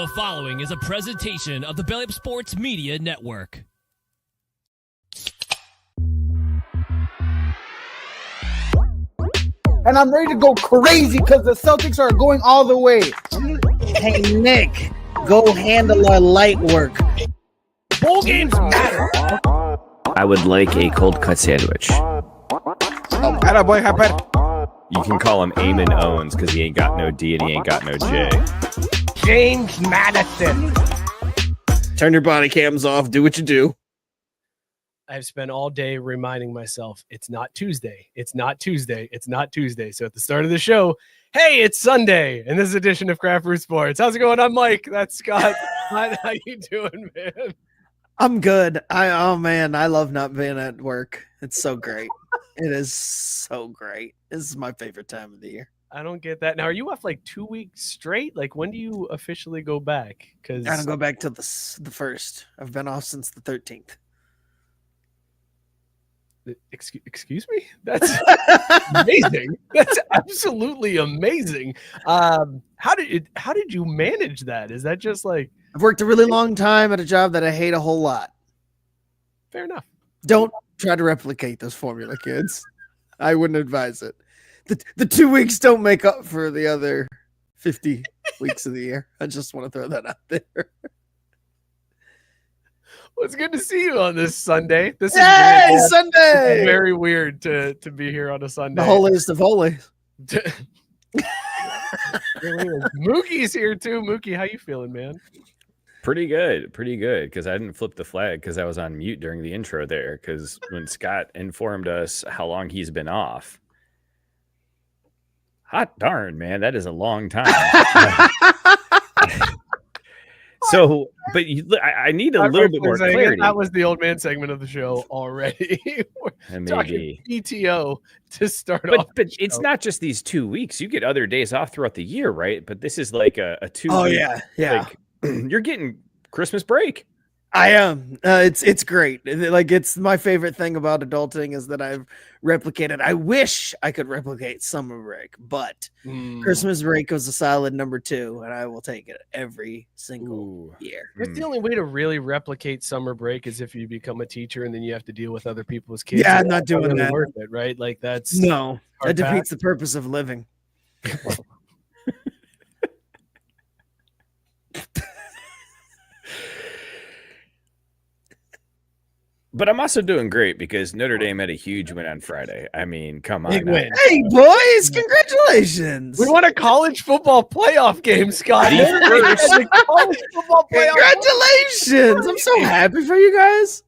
The following is a presentation of the Belly Up Sports Media Network. And I'm ready to go crazy because the Celtics are going all the way. Hey, Nick, go handle our light work. Bowl games matter. I would like a cold cut sandwich. Attaboy, Happer. You can call him Eamon Owens because he ain't got no D and he ain't got no J. James Madison. Turn your body cams off. Do what you do. I've spent all day reminding myself it's not Tuesday. It's not Tuesday. It's not Tuesday. So at the start of the show, hey, it's Sunday in this edition of Craft Brew Sports. How's it going? I'm Mike. That's Scott. How you doing, man? I'm good. I love not being at work. It's so great. It is so great. This is my favorite time of the year. I don't get that. Now, are you off like 2 weeks straight? Like, when do you officially go back? Because I don't go back to the first. I've been off since the 13th. Excuse me? That's amazing. That's absolutely amazing. How did you manage that? Is that just like I've worked a really long time at a job that I hate a whole lot. fair enough? Don't try to replicate this formula, kids. I wouldn't advise it. The 2 weeks don't make up for the other 50 weeks of the year. I just want to throw that out there. Well, it's good to see you on this Sunday. This is Hey, weird. Sunday! It's very weird to be here on a Sunday. The holiest of holies. Mookie's here too. Mookie, how you feeling, man? Pretty good. Because I didn't flip the flag because I was on mute during the intro there. Because when Scott informed us how long he's been off, hot darn, man, that is a long time. So, but I need a little bit more clarity. That was the old man segment of the show already. We're talking PTO to start off. But it's not just these 2 weeks. You get other days off throughout the year, right? But this is like a 2 Oh, week, yeah. Like, you're getting Christmas break. I am. It's great. Like, it's my favorite thing about adulting is that I've replicated. I wish I could replicate summer break, but Christmas break was a solid number 2, and I will take it every single year. It's the only way to really replicate summer break is if you become a teacher and then you have to deal with other people's kids. Yeah, I'm It's not doing really that. worth it, right? Like that's No, hard that defeats the purpose of living. But I'm also doing great because Notre Dame had a huge win on Friday. I mean, come on. Big now. win. Hey, boys, congratulations. We won a college football playoff game, Scott. The first. College football playoff. Congratulations. I'm so happy for you guys.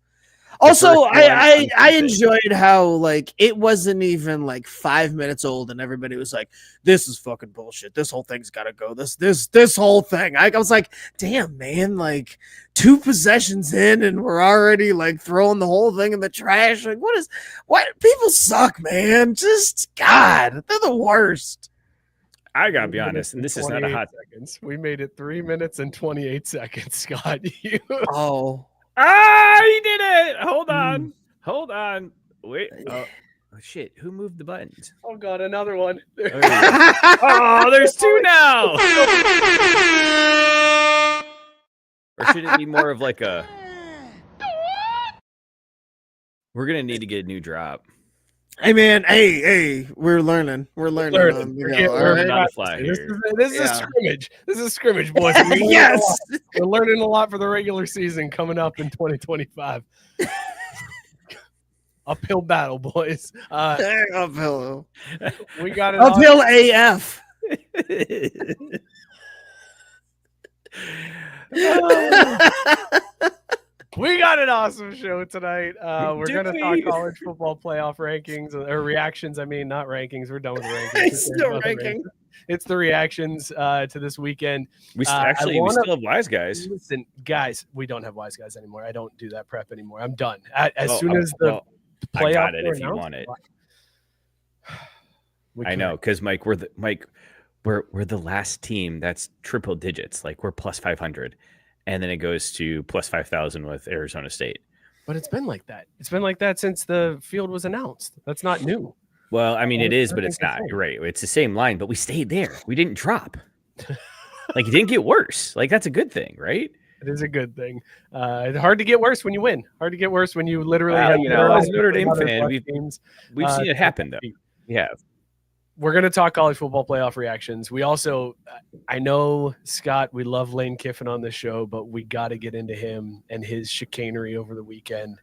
Also, I enjoyed how, like, it wasn't even like 5 minutes old and everybody was like, this is fucking bullshit. This whole thing's got to go. This whole thing. I was like, damn, man, like 2 possessions in and we're already like throwing the whole thing in the trash. Like, what? People suck, man. Just, God, they're the worst. I got to be honest, and this is not a hot seconds. We made it 3 minutes and 28 seconds, Scott. Oh. He did it. Hold on. Wait. Oh, shit. Who moved the buttons? Oh, God, another one. Oh, there's 2 now. Or should it be more of like a... We're going to need to get a new drop. Hey, man. Hey, we're learning. We're We're on the fly This here. is a scrimmage. This is a scrimmage, boys. Yes. We're learning a lot for the regular season coming up in 2025. Uphill battle, boys. Uphill. We got it. Uphill AF. We got an awesome show tonight. We're Do going to we? talk college football playoff rankings or reactions. I mean, not rankings. We're done with rankings. It's no ranking. It's the reactions to this weekend. We still have wise guys. Listen, guys, we don't have wise guys anymore. I don't do that prep anymore. I'm done. As soon as the playoff I got it if you announced, want it. I know, because Mike, we're the last team that's triple digits. Like we're plus 500, and then it goes to plus 5,000 with Arizona State. But it's been like that. It's been like that since the field was announced. That's not new. Well, I mean, it is, but it's not. You're right. It's the same line, but we stayed there. We didn't drop. Like it didn't get worse. Like that's a good thing, right? It is a good thing. It's hard to get worse when you win. Hard to get worse when you literally Well, have, you know, as a Notre Dame other fan, plus we've teams. seen it happen though. Yeah. We're going to talk college football playoff reactions. We also, I know, Scott, we love Lane Kiffin on this show, but we got to get into him and his chicanery over the weekend.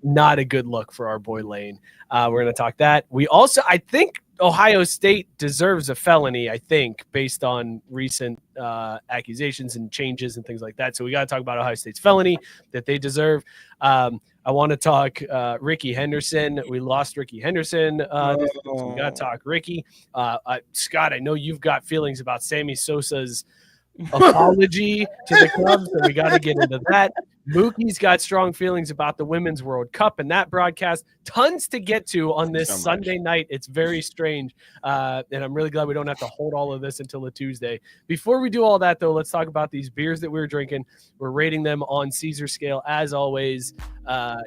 Not a good look for our boy Lane. We're going to talk that. We also, I think Ohio State deserves a felony, I think, based on recent accusations and changes and things like that. So we got to talk about Ohio State's felony that they deserve. I want to talk Rickey Henderson. We lost Rickey Henderson. So we got to talk Rickey. Scott, I know you've got feelings about Sammy Sosa's apology to the Cubs, so we got to get into that. Mookie's got strong feelings about the Women's World Cup and that broadcast. Tons to get to on this Sunday night. It's very strange, and I'm really glad we don't have to hold all of this until a Tuesday. Before we do all that, though, let's talk about these beers that we're drinking. We're rating them on Caesar scale, as always.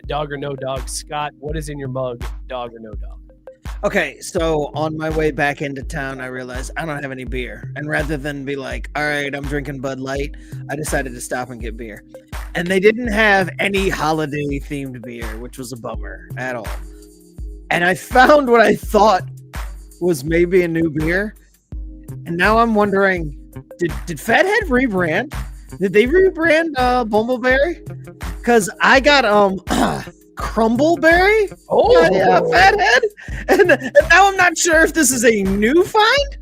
Dog or no dog. Scott, what is in your mug, dog or no dog? Okay, so on my way back into town, I realized I don't have any beer. And rather than be like, all right, I'm drinking Bud Light, I decided to stop and get beer. And they didn't have any holiday-themed beer, which was a bummer at all. And I found what I thought was maybe a new beer. And now I'm wondering, did Fathead rebrand? Did they rebrand Bumbleberry? Because I got Crumbleberry. Oh, yeah, Fathead. And now I'm not sure if this is a new find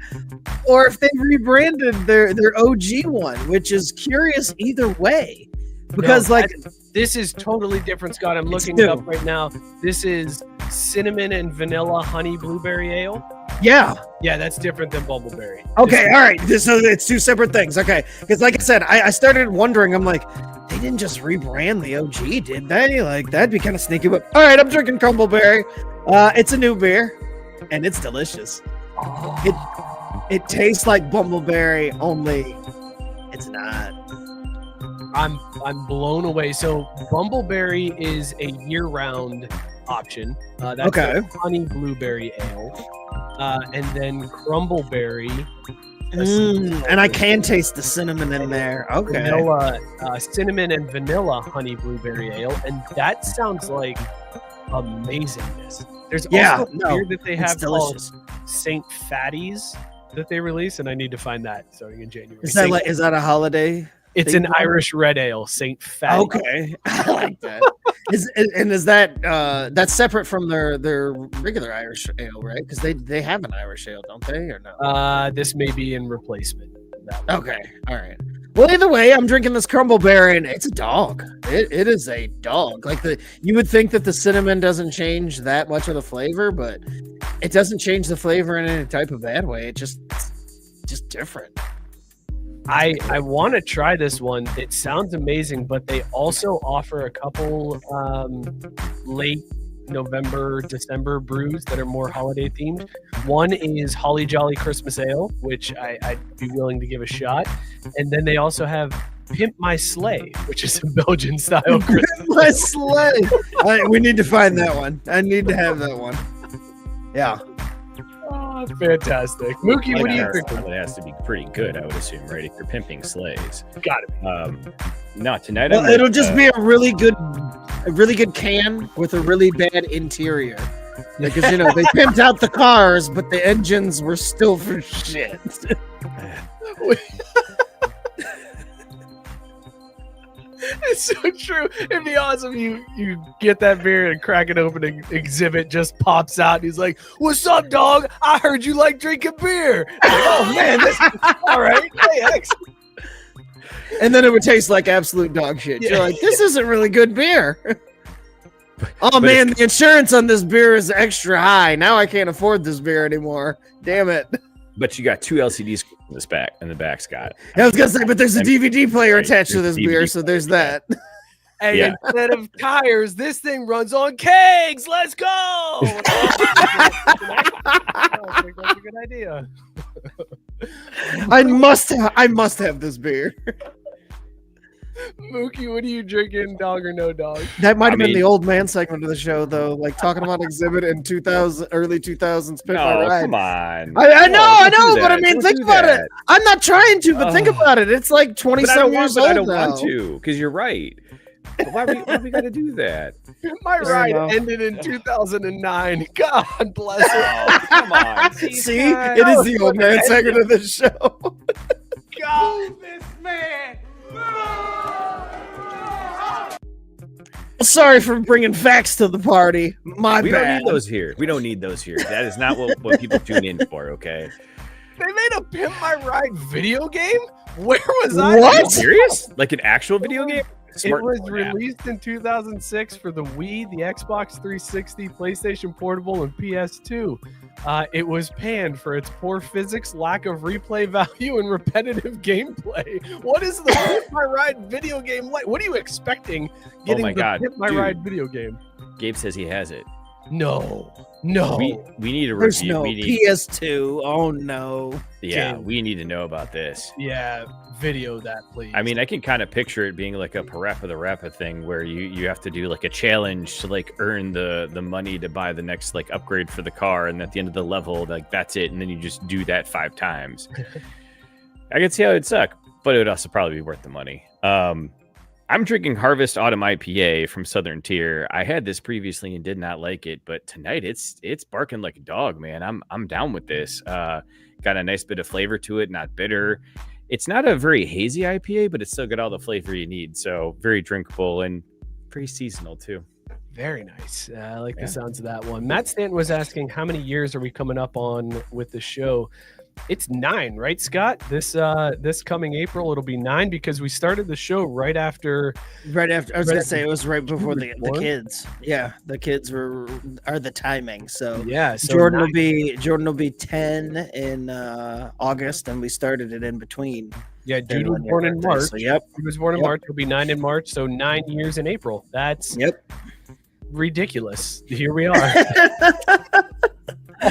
or if they rebranded their OG one, which is curious either way. Because this is totally different, Scott. I'm looking it up right now. This is cinnamon and vanilla honey blueberry ale. Yeah. Yeah, that's different than Bumbleberry. Okay, all right. So it's two separate things. Okay. Because like I said, I started wondering, I'm like, they didn't just rebrand the OG, did they? Like, that'd be kind of sneaky. But all right, I'm drinking Crumbleberry. It's a new beer, and it's delicious. It tastes like Bumbleberry, only it's not. I'm blown away. So Bumbleberry is a year-round option. That's okay. Honey blueberry ale, and then Crumbleberry. And I can taste the cinnamon in there. Okay. Vanilla, cinnamon and vanilla honey blueberry ale, and that sounds like amazingness. There's also a beer that they have called St. Fatty's that they release, and I need to find that starting in January. Is that a holiday? It's an Irish red ale, St. Fatty. Okay, I like that. Is that that's separate from their regular Irish ale, right? Because they have an Irish ale, don't they, or no? This may be in replacement. Okay, all right. Well, either way, I'm drinking this Crumbleberry, and it's a dog. It is a dog. Like you would think that the cinnamon doesn't change that much of the flavor, but it doesn't change the flavor in any type of bad way. It's just different. I want to try this one. It sounds amazing, but they also offer a couple late November, December brews that are more holiday themed. One is Holly Jolly Christmas Ale, which I'd be willing to give a shot. And then they also have Pimp My Sleigh, which is a Belgian style Christmas. Pimp My Sleigh. We need to find that one. I need to have that one. Yeah. Oh, fantastic. Mookie, what do you think? It has to be pretty good, I would assume, right? If you're pimping sleighs. Got it. Not tonight. Well, it'll just be a really good can with a really bad interior. Because, they pimped out the cars, but the engines were still for shit. It's so true. It'd be awesome. You get that beer and crack it open, and Exhibit just pops out. And he's like, "What's up, dog? I heard you like drinking beer." Like, oh man, this is all right. Hey, excellent. And then it would taste like absolute dog shit. You're like, this isn't really good beer. Oh man, the insurance on this beer is extra high. Now I can't afford this beer anymore. Damn it. But you got two LCD screens in the back, Scott. I was gonna say, but there's a DVD player attached to this beer, so there's that. And instead of tires, this thing runs on kegs. Let's go! I think that's a good idea. I must have this beer. Mookie, what are you drinking, dog or no dog? That might have been mean- the old man segment of the show, though, like talking about Exhibit in early 2000s. Pimp My No, Ride. come on. I know, Don't do but I that. mean, Don't think do about that. it. I'm not trying to, but think about it. It's like 20 But I don't, years want, but old I don't now. want to, because you're right. But why we got to do that? My Fair ride enough. ended in 2009. God bless it. Oh, come on. See, it is the old man segment of the show. God, this man. Sorry for bringing facts to the party. My We bad. don't need those here. We don't need those here. That is not what people tune in for, okay? They made a Pimp My Ride video game? Where was I? What? Are you serious? Like an actual video game? It was released in 2006 for the Wii, the Xbox 360, PlayStation Portable, and PS2. It was panned for its poor physics, lack of replay value, and repetitive gameplay. What is the Pimp My Ride video game like? What are you expecting getting my the God, Pimp My dude. Ride video game? Gabe says he has it. No. We need a There's review. no We need, PS2. Oh no. yeah, Game. we need to know about this. Yeah, video that, please. I mean, I can kind of picture it being like a Parappa the Rappa thing where you have to do like a challenge to like earn the money to buy the next like upgrade for the car, and at the end of the level, like that's it, and then you just do that 5 times. I could see how it'd suck, but it would also probably be worth the money. I'm drinking Harvest Autumn IPA from Southern Tier. I had this previously and did not like it, but tonight it's barking like a dog, man. I'm down with this. Got a nice bit of flavor to it, not bitter. It's not a very hazy IPA, but it's still got all the flavor you need. So very drinkable and very seasonal too. Very nice. I like the sounds of that one. Matt Stanton was asking, how many years are we coming up on with the show? It's 9, right, Scott? This coming April, it'll be 9 because we started the show right after. Right after, I was Right gonna after say it was right before the born? kids. Yeah, the kids are the timing. So Yeah, so Jordan 9. will be 10 in August, and we started it in between. Yeah, then Jude was on your born in birthday. March. So, yep. He was born in Yep. March. He'll be 9 in March, so 9 years in April. That's ridiculous. Here we are.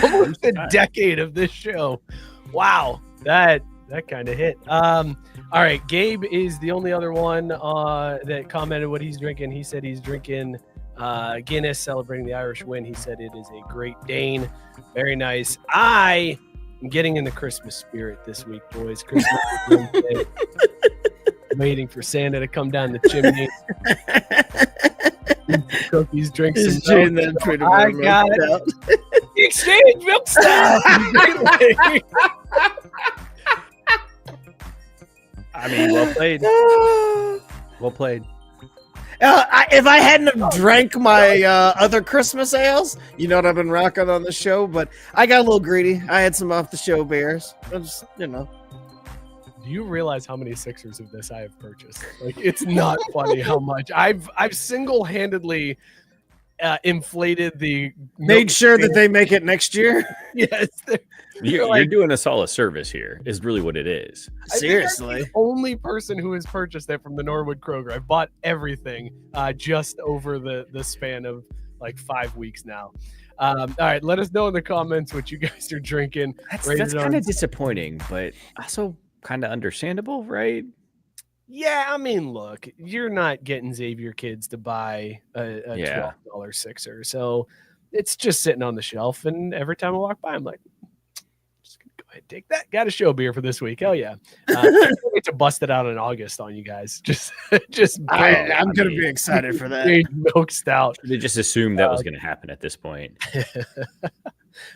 Almost a decade of this show. Wow, that kind of hit. All right, Gabe is the only other one that commented what he's drinking. He said he's drinking Guinness, celebrating the Irish win. He said it is a Great Dane. Very nice. I am getting in the Christmas spirit this week, boys. Christmas is Wednesday. Waiting for Santa to come down the chimney. Cookies, drinks, Is some milk. Jane then treated I me got out? Exchange milk stuff. I mean, well played. Well played. If I hadn't have drank my other Christmas ales, you know what I've been rocking on the show, but I got a little greedy. I had some off the show beers. I just, Do you realize how many Sixers of this I have purchased? Like, it's not funny how much I've single-handedly inflated the made sure that they make it next year. yes. You're doing us all a service here, is really what it is. Seriously. The only person who has purchased it from the Norwood Kroger. I bought everything just over the span of like 5 weeks now. All right, let us know in the comments what you guys are drinking. That's kind of disappointing, but also kind of understandable, right? Yeah, I mean, look, you're not getting Xavier kids to buy a $12 Sixer, so it's just sitting on the shelf. And every time I walk by, I'm like, just gonna go ahead and take that. Got a show beer for this week. Hell yeah! I can't wait to bust it out in August on you guys. I'm gonna be excited for that. Big milk stout. They just assumed that was going to happen at this point.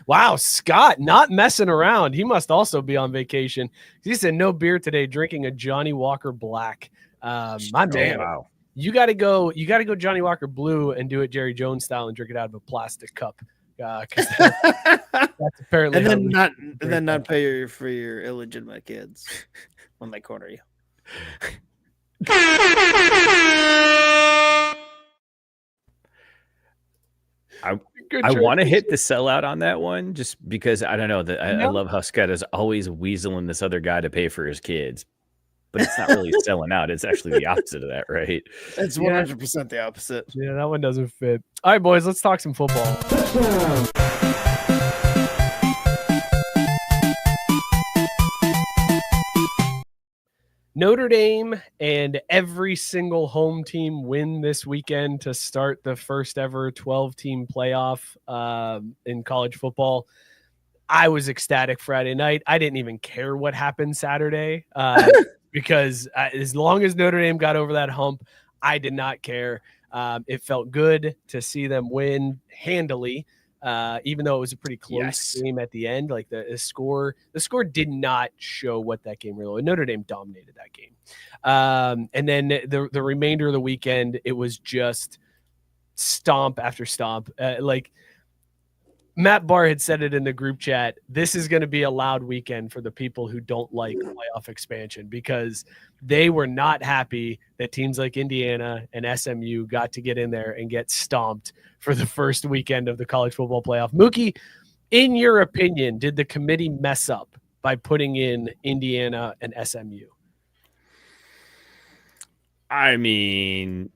Wow, Scott, not messing around. He must also be on vacation. He said no beer today, drinking a Johnny Walker Black. My man, Wow. you got to go Johnny Walker Blue and do it Jerry Jones style and drink it out of a plastic cup. 'Cause that's apparently and how then not pay for your illegitimate kids when they corner you. I want to hit the sellout on that one just because I don't know that I love how Scott is always weaseling this other guy to pay for his kids, but it's not really selling out. It's actually the opposite of that, right? It's 100% the opposite. Yeah, that one doesn't fit. All right, boys, let's talk some football. Notre Dame and every single home team win this weekend to start the first ever 12-team playoff in college football. I was ecstatic Friday night. I didn't even care what happened Saturday because as long as Notre Dame got over that hump, I did not care. It felt good to see them win handily. Even though it was a pretty close game at the end, like the score did not show what that game really was. Notre Dame dominated that game. And then the remainder of the weekend, it was just stomp after stomp. Like Matt Barr had said it in the group chat, this is going to be a loud weekend for the people who don't like playoff expansion, because they were not happy that teams like Indiana and SMU got to get in there and get stomped for the first weekend of the college football playoff. Mookie, in your opinion, did the committee mess up by putting in Indiana and SMU? I mean,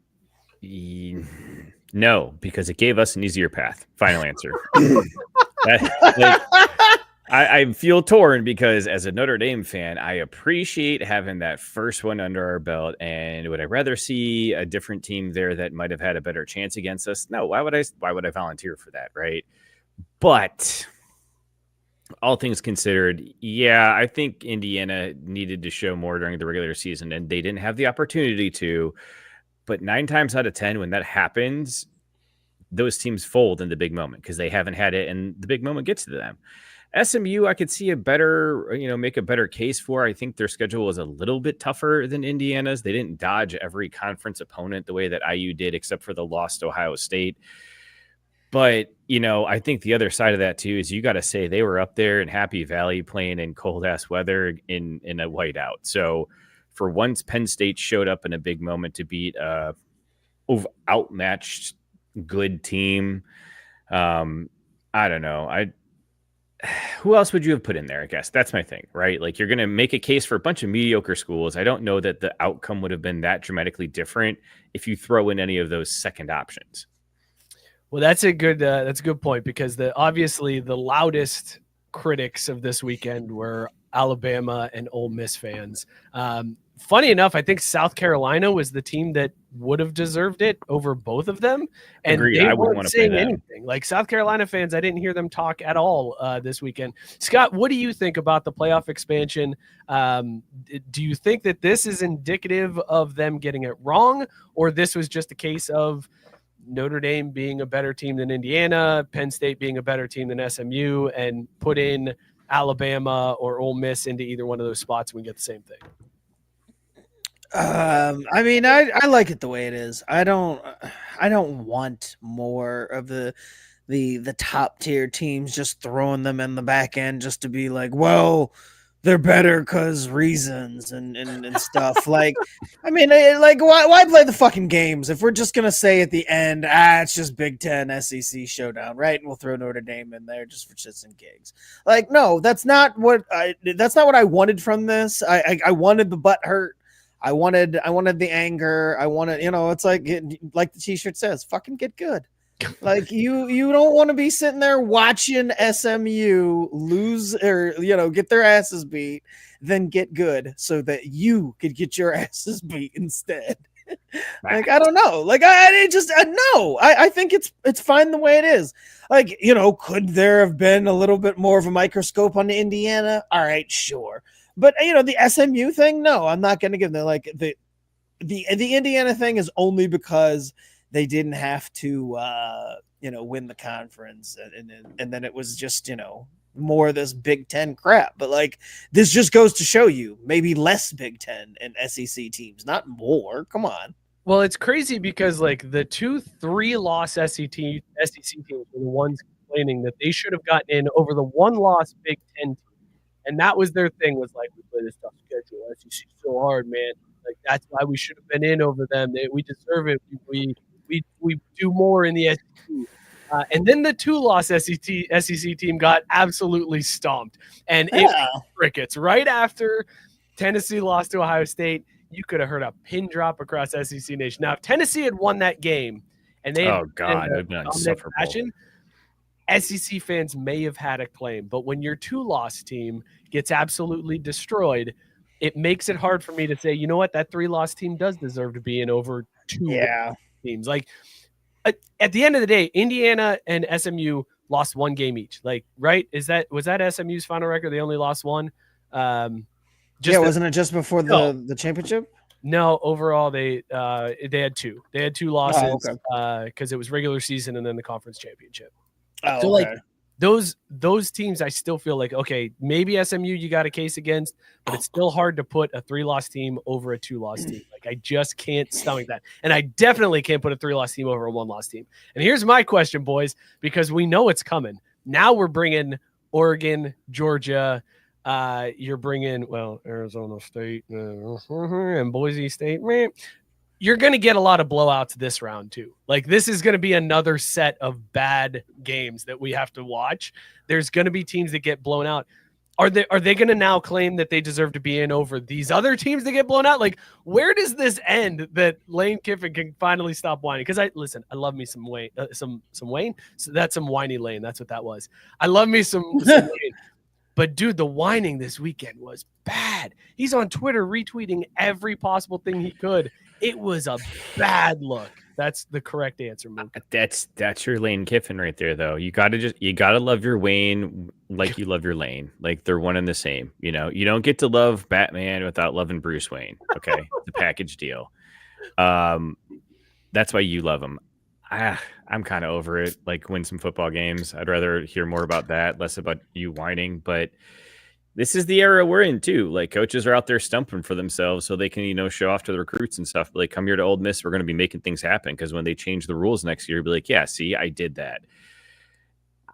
no, because it gave us an easier path. Final answer. I feel torn because as a Notre Dame fan, I appreciate having that first one under our belt. And would I rather see a different team there that might have had a better chance against us? No. Why would I volunteer for that? Right. But all things considered, yeah, I think Indiana needed to show more during the regular season, and they didn't have the opportunity to. But 9 times out of 10, when that happens, those teams fold in the big moment because they haven't had it, and the big moment gets to them. SMU, I could see a better, make a better case for. I think their schedule was a little bit tougher than Indiana's. They didn't dodge every conference opponent the way that IU did, except for the loss to Ohio State. But, I think the other side of that, too, is you got to say they were up there in Happy Valley playing in cold-ass weather in a whiteout. So for once, Penn State showed up in a big moment to beat a outmatched good team. I don't know. Who else would you have put in there? I guess that's my thing, right? Like, you're going to make a case for a bunch of mediocre schools. I don't know that the outcome would have been that dramatically different if you throw in any of those second options. Well, that's a good point, because obviously the loudest critics of this weekend were Alabama and Ole Miss fans. Funny enough, I think South Carolina was the team that would have deserved it over both of them. And Agreed. they I wouldn't weren't want to saying play them. anything. Like South Carolina fans, I didn't hear them talk at all this weekend. Scott, what do you think about the playoff expansion? Do you think that this is indicative of them getting it wrong, or this was just a case of Notre Dame being a better team than Indiana, Penn State being a better team than SMU, and put in Alabama or Ole Miss into either one of those spots and we get the same thing? I mean, I like it the way it is. I don't want more of the top tier teams just throwing them in the back end just to be like, well, they're better because reasons and stuff. Like, I mean, like, why play the fucking games if we're just gonna say at the end, it's just Big Ten SEC showdown, right? And we'll throw Notre Dame in there just for shits and gigs. Like, no, that's not what I wanted from this. I wanted the butt hurt. I wanted the anger. I wanted, it's like the t-shirt says, fucking get good. Like you don't want to be sitting there watching SMU lose or get their asses beat, then get good so that you could get your asses beat instead. Like, I don't know. Like, I think it's fine the way it is. Like, could there have been a little bit more of a microscope on Indiana? All right, sure. But the SMU thing, no, I'm not going to give them. Like, the Indiana thing is only because they didn't have to win the conference, and then it was just more of this Big Ten crap. But like, this just goes to show you maybe less Big Ten and SEC teams, not more. Come on. Well, it's crazy because like the 2-3-loss SEC teams were the ones complaining that they should have gotten in over the 1-loss Big Ten team. And that was their thing, was like, we play this tough schedule. SEC so hard, man. Like, that's why we should have been in over them. We deserve it. We do more in the SEC. And then the 2-loss SEC team got absolutely stomped. And it was crickets. Right after Tennessee lost to Ohio State, you could have heard a pin drop across SEC Nation. Now, if Tennessee had won that game, and they had it'd been insufferable. Fashion, SEC fans may have had a claim, but when your 2-loss team gets absolutely destroyed, it makes it hard for me to say, you know what, that 3-loss team does deserve to be in over 2 teams. Like at the end of the day, Indiana and SMU lost 1 game each. Like, right? Was that SMU's final record? They only lost 1. Wasn't it just before the championship? No, overall they had 2. They had 2 losses because it was regular season and then the conference championship. So like those teams, I still feel like, okay, maybe SMU you got a case against, but it's still hard to put a 3-loss team over a 2-loss team. Like I just can't stomach that. And I definitely can't put a 3-loss team over a 1-loss team. And here's my question, boys, because we know it's coming. Now we're bringing Oregon, Georgia, you're bringing, Arizona State and Boise State. You're going to get a lot of blowouts this round too. Like this is going to be another set of bad games that we have to watch. There's going to be teams that get blown out. Are they going to now claim that they deserve to be in over these other teams that get blown out? Like where does this end that Lane Kiffin can finally stop whining? Because I love me some Wayne, some Wayne. So that's some whiny Lane. That's what that was. I love me some Wayne. But, dude, the whining this weekend was bad. He's on Twitter retweeting every possible thing he could. It was a bad look. That's the correct answer, Mook. That's your Lane Kiffin right there, though. You gotta love your Wayne like you love your Lane. Like they're one and the same. You know, you don't get to love Batman without loving Bruce Wayne. Okay, the package deal. That's why you love him. I'm kind of over it. Like win some football games. I'd rather hear more about that, less about you whining. But this is the era we're in too. Like coaches are out there stumping for themselves so they can, show off to the recruits and stuff. But like, come here to Ole Miss. We're going to be making things happen because when they change the rules next year, you'll be like, yeah, see, I did that.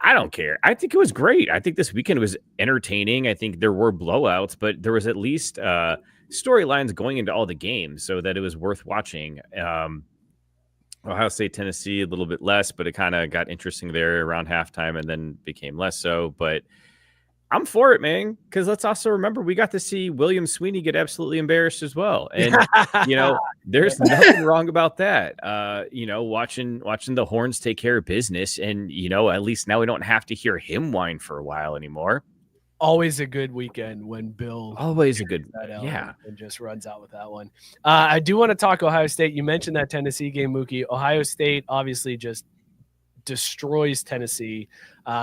I don't care. I think it was great. I think this weekend was entertaining. I think there were blowouts, but there was at least storylines going into all the games so that it was worth watching. Ohio State, Tennessee, a little bit less, but it kind of got interesting there around halftime and then became less so. But I'm for it, man, because let's also remember we got to see William Sweeney get absolutely embarrassed as well. And, there's nothing wrong about that. Watching the Horns take care of business and, at least now we don't have to hear him whine for a while anymore. Always a good weekend when Bill and just runs out with that one. I do want to talk Ohio State. You mentioned that Tennessee game, Mookie. Ohio State obviously just destroys Tennessee,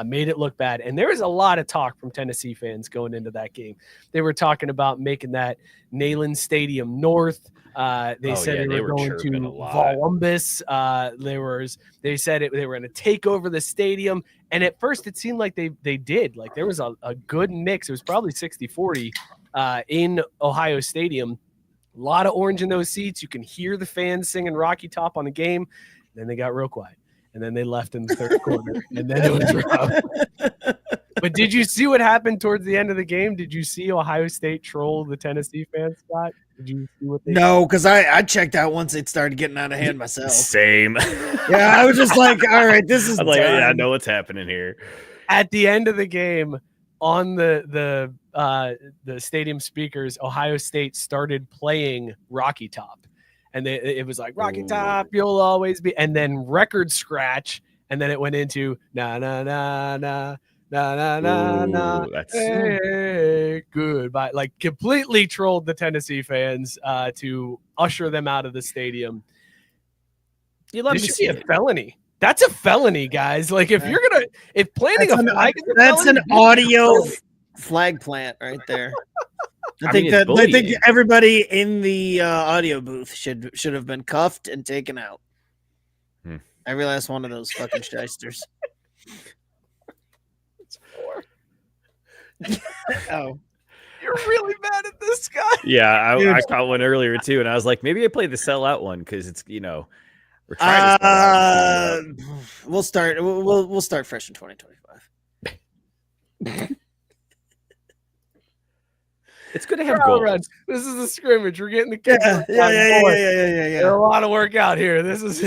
made it look bad. And there was a lot of talk from Tennessee fans going into that game. They were talking about making that Neyland Stadium North. They said they were going to Columbus. They said they were going to take over the stadium. And at first it seemed like they did. Like there was a good mix. It was probably 60-40 in Ohio Stadium. A lot of orange in those seats. You can hear the fans singing Rocky Top on the game. Then they got real quiet. And then they left in the third quarter. And then it was rough. But did you see what happened towards the end of the game? Did you see Ohio State troll the Tennessee fans, Scott? Did you see what they did? No, because I checked out once it started getting out of hand myself. Same. Yeah, I was just like, all right, this is. I'm like, yeah, I know what's happening here. At the end of the game, on the stadium speakers, Ohio State started playing Rocky Top. And it was like, Rocky Top, you'll always be. And then record scratch. And then it went into na na na na. Na na na na. Hey, goodbye. Like completely trolled the Tennessee fans to usher them out of the stadium. You love this should be a felony. That's a felony, guys. Like if you're gonna planting that's a flag, that's an audio flag plant right there. I think everybody in the audio booth should have been cuffed and taken out. Every last one of those fucking shysters. Oh, you're really mad at this guy. Yeah, I caught one earlier too, and I was like, maybe I play the sellout one because it's we're trying to. We'll start. We'll start fresh in 2025. It's good to have goals. This is a scrimmage. We're getting the kids. Yeah. There's a lot of work out here. This is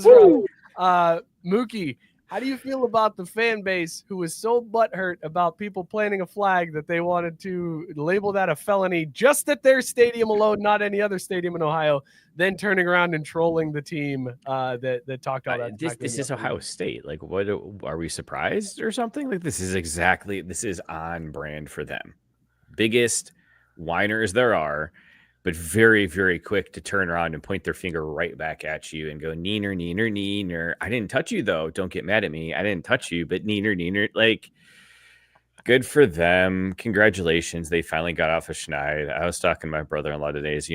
rough. Mookie, how do you feel about the fan base who was so butthurt about people planting a flag that they wanted to label that a felony just at their stadium alone, not any other stadium in Ohio, then turning around and trolling the team that talked all that? This is Ohio State. Like, what are we surprised or something? Like, this is on brand for them. Biggest whiners there are, but very, very quick to turn around and point their finger right back at you and go, neener, neener, neener. I didn't touch you, though. Don't get mad at me. I didn't touch you, but neener, neener. Like, good for them. Congratulations. They finally got off a schneid. I was talking to my brother-in-law today is,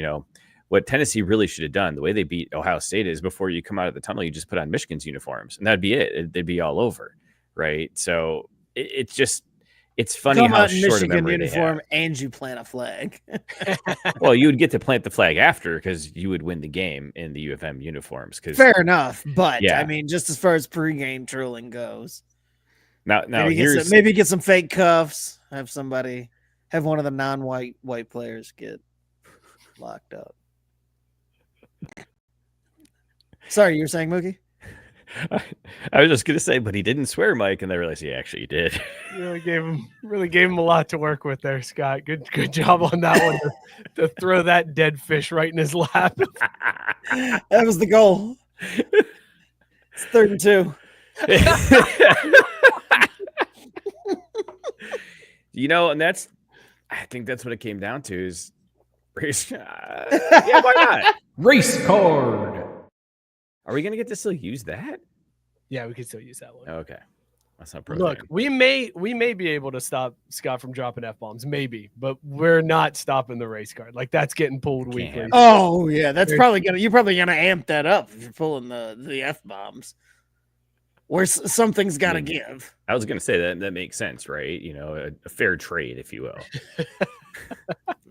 what Tennessee really should have done, the way they beat Ohio State is before you come out of the tunnel, you just put on Michigan's uniforms, and that'd be it. They'd be all over, right? So it's funny Come how out in short a Michigan memory uniform they and you plant a flag. have. Well, you would get to plant the flag after because you would win the game in the U of M uniforms. Fair enough, but Yeah. I mean, just as far as pregame trolling goes, Now maybe get some fake cuffs. Have one of the white players get locked up. Sorry, you were saying, Mookie? I was just gonna say, but he didn't swear, Mike, and I realized he actually did. Really gave him a lot to work with there, Scott. Good job on that one to throw that dead fish right in his lap. That was the goal. It's 3rd and 2. And I think that's what it came down to is race. Yeah, why not? Race card. Are we gonna get to still use that? Yeah, we could still use that one. Okay, that's not Look, we may be able to stop Scott from dropping F-bombs, maybe, but we're not stopping the race card. Like, that's getting pulled weekly. Can't. Oh yeah, you're probably gonna amp that up if you're pulling the F-bombs. Where something's got to give. I was gonna say that makes sense, right? A fair trade, if you will.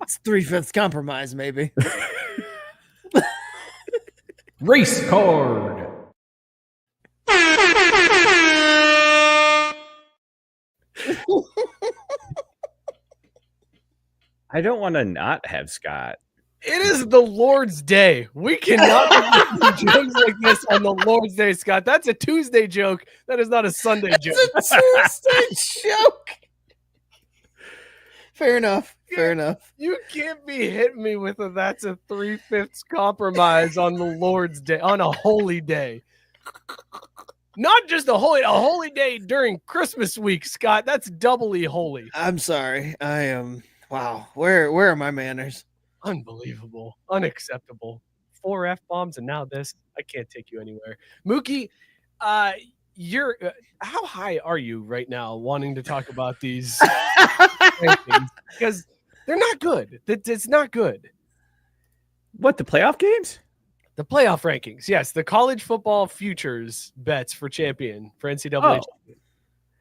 It's 3/5 compromise, maybe. Race card. I don't want to not have Scott. It is the Lord's Day. We cannot make jokes like this on the Lord's Day, Scott. That's a Tuesday joke. That is not a Sunday joke. It's a Tuesday joke. Fair enough. You can't be hitting me with that's a 3/5 compromise on the Lord's Day, on a holy day. Not just a holy day during Christmas week, Scott. That's doubly holy. I'm sorry. I am. Wow. Where are my manners? Unbelievable. Unacceptable. 4 F-bombs and now this. I can't take you anywhere. Mookie, you're how high are you right now wanting to talk about these rankings? Because they're not good. It's not good. What, the playoff games? The playoff rankings. Yes, the college football futures bets for champion for NCAA. Champion.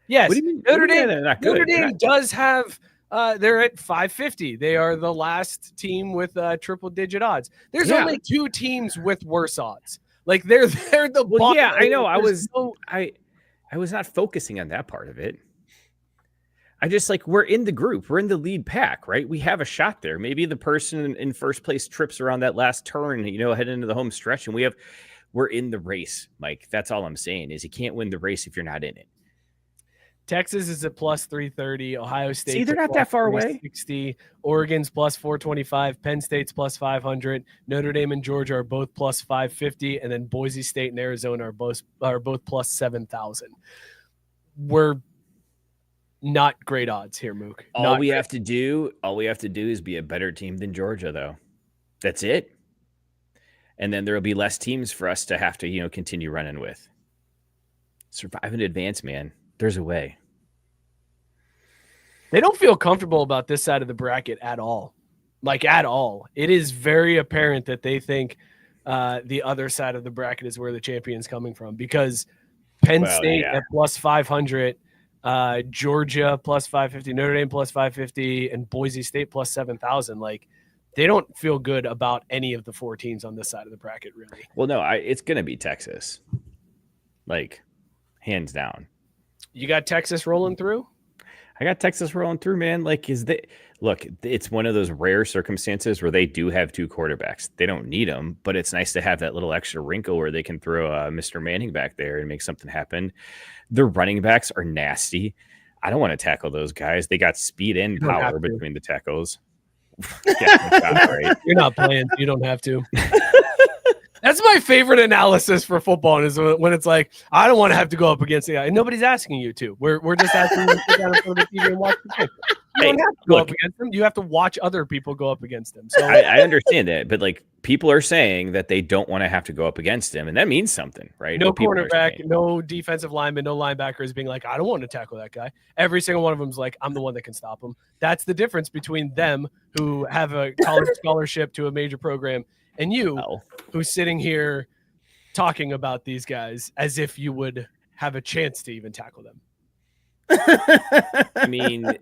Yes. What do you mean? Notre Dame, They're not good. Notre Dame does have they're at 550. They are the last team with triple digit odds. There's only 2 teams with worse odds. Like they're the Well, yeah, I know. I There's was not focusing on that part of it. I just we're in the group. We're in the lead pack, right? We have a shot there. Maybe the person in first place trips around that last turn, head into the home stretch, and we're in the race, Mike. That's all I'm saying is you can't win the race if you're not in it. Texas is at plus 330. Ohio State. See, they're not that far away. 60. Oregon's plus 425. Penn State's plus 500. Notre Dame and Georgia are both plus 550, and then Boise State and Arizona are both plus 7,000. We're not great odds here, Mook. All we have to do is be a better team than Georgia, though. That's it. And then there'll be less teams for us to have to, continue running with. Survive in advance, man. There's a way. They don't feel comfortable about this side of the bracket at all. Like, at all. It is very apparent that they think the other side of the bracket is where the champion's coming from, because Penn State at plus 500, Georgia plus 550, Notre Dame plus 550, and Boise State plus 7,000. Like, they don't feel good about any of the 4 teams on this side of the bracket, really. Well, no, it's going to be Texas. Hands down. You got Texas rolling through? I got Texas rolling through, man. Look, it's one of those rare circumstances where they do have 2 quarterbacks. They don't need them, but it's nice to have that little extra wrinkle where they can throw Mr. Manning back there and make something happen. The running backs are nasty. I don't want to tackle those guys. They got speed and power between the tackles. Right. You're not playing. You don't have to. That's my favorite analysis for football, is when it's like, I don't want to have to go up against the guy. And nobody's asking you to. We're just asking you to sit down in front of the TV and watch the game. don't have to go look, up against them. You have to watch other people go up against them. So I understand that, but like people are saying that they don't want to have to go up against him, and that means something, right? no What people are cornerback, saying. no defensive lineman, no linebackers being like, I don't want to tackle that guy. Every single one of them is like, I'm the one that can stop him. That's the difference between them who have a college scholarship to a major program and you who's sitting here talking about these guys as if you would have a chance to even tackle them. I mean,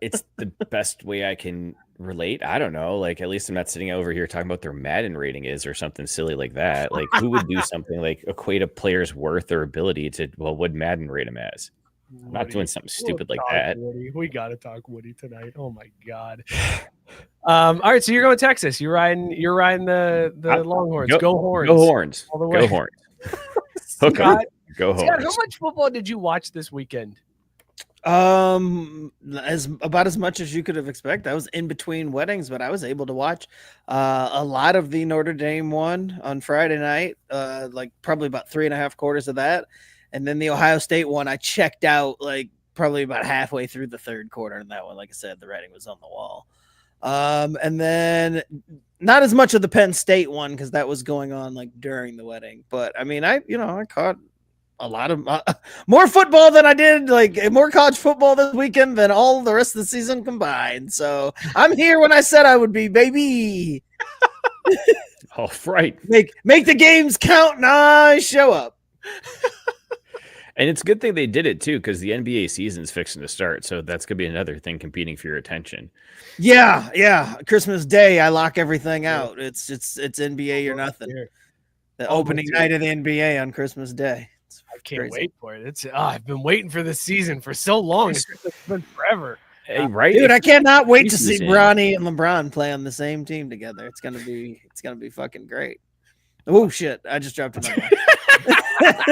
it's the best way I can relate. I don't know. Like, at least I'm not sitting over here talking about their Madden rating is or something silly like that. Like, who would do something like equate a player's worth or ability to, well, what Madden rate him as? I'm not doing something stupid like that. Woody. We got to talk Woody tonight. Oh my God. All right. So you're going to Texas. You're riding the Longhorns. Go Horns. Go Horns. All the way. Go Horns. Hook 'em. Go Scott, Horns. how much football did you watch this weekend? About as much as you could have expected. I was in between weddings, but I was able to watch a lot of the Notre Dame one on Friday night, like probably about 3.5 quarters of that. And then the Ohio State one, I checked out like probably about halfway through the third quarter. And that one, like I said, the writing was on the wall. And then not as much of the Penn State one because that was going on like during the wedding. But I mean, I caught a lot of more football than I did, like more college football this weekend than all the rest of the season combined. So I'm here when I said I would be, baby. All right. Make the games count and I show up. And it's a good thing they did it too, because the NBA season's fixing to start. So that's gonna be another thing competing for your attention. Yeah. Christmas Day, I lock everything out. It's NBA or nothing. The opening night of the NBA on Christmas Day. I can't wait for it. I've been waiting for this season for so long. It's been forever. Hey, right, dude, I cannot wait to see Bronny and LeBron play on the same team together. It's gonna be fucking great. Oh shit! I just dropped another one.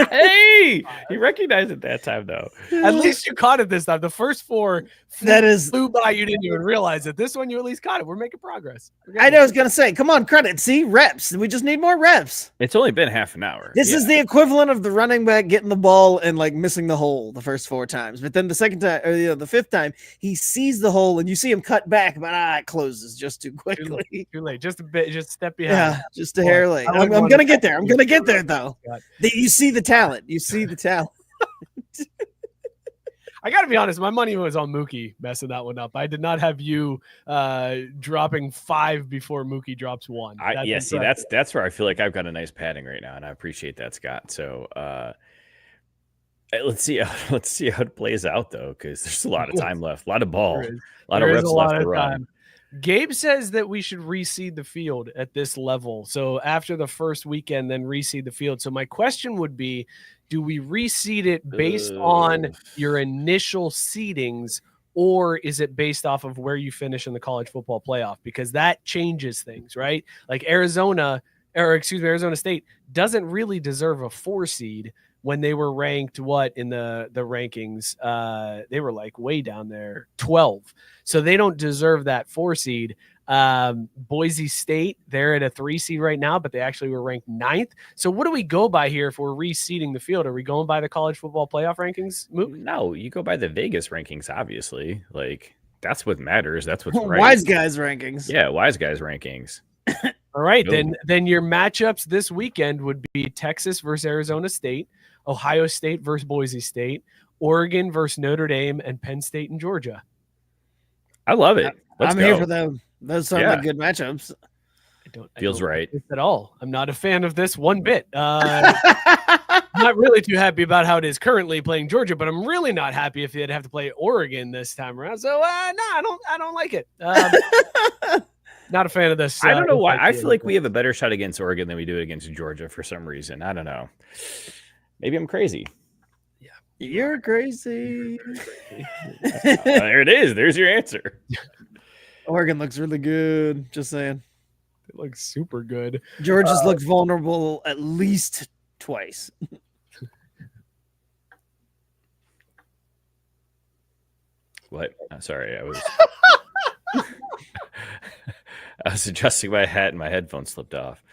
Hey, he recognized it that time though. At least you caught it this time. The first four flew by. You didn't even realize it. This one you at least caught it. We're making progress. I know. I was gonna say, come on, credit. See, reps. We just need more reps. It's only been half an hour. This is the equivalent of the running back getting the ball and like missing the hole the first 4 times, but then the second time or the 5th time he sees the hole and you see him cut back, but it closes just too quickly. Too late. Just a bit. Just a step behind. Yeah, just a hair late. I'm gonna get there. I'm gonna get there though. You see the talent. You see the talent. I got to be honest. My money was on Mookie messing that one up. I did not have you dropping 5 before Mookie drops 1. See, that's where I feel like I've got a nice padding right now, and I appreciate that, Scott. So let's see how it plays out though, because there's a lot of time left, a lot of ball, a lot of reps left to run. Gabe says that we should reseed the field at this level. So after the first weekend, then reseed the field. So my question would be, do we reseed it based on your initial seedings, or is it based off of where you finish in the college football playoff? Because that changes things, right? Like Arizona State doesn't really deserve a 4 seed when they were ranked in the rankings. They were like way down there, 12. So they don't deserve that 4 seed. Boise State, they're at a 3 seed right now, but they actually were ranked 9th. So what do we go by here if we're reseeding the field? Are we going by the college football playoff rankings? Mook? No, you go by the Vegas rankings, obviously. Like, that's what matters. That's what's right. Wise guys rankings. Yeah, wise guys rankings. All right, then your matchups this weekend would be Texas versus Arizona State, Ohio State versus Boise State, Oregon versus Notre Dame, and Penn State and Georgia. I love it. I'm here for them. Those sound like good matchups. Feels right at all. I'm not a fan of this one bit. I'm not really too happy about how it is currently playing Georgia, but I'm really not happy if they'd have to play Oregon this time around. So no, I don't like it. Not a fan of this. I don't know why. I feel like we have a better shot against Oregon than we do against Georgia for some reason. I don't know. Maybe I'm crazy. Yeah, you're crazy. There it is. There's your answer. Oregon looks really good. Just saying. It looks super good. Georgia's looks vulnerable at least twice. What? Sorry, I was I was adjusting my hat and my headphones slipped off.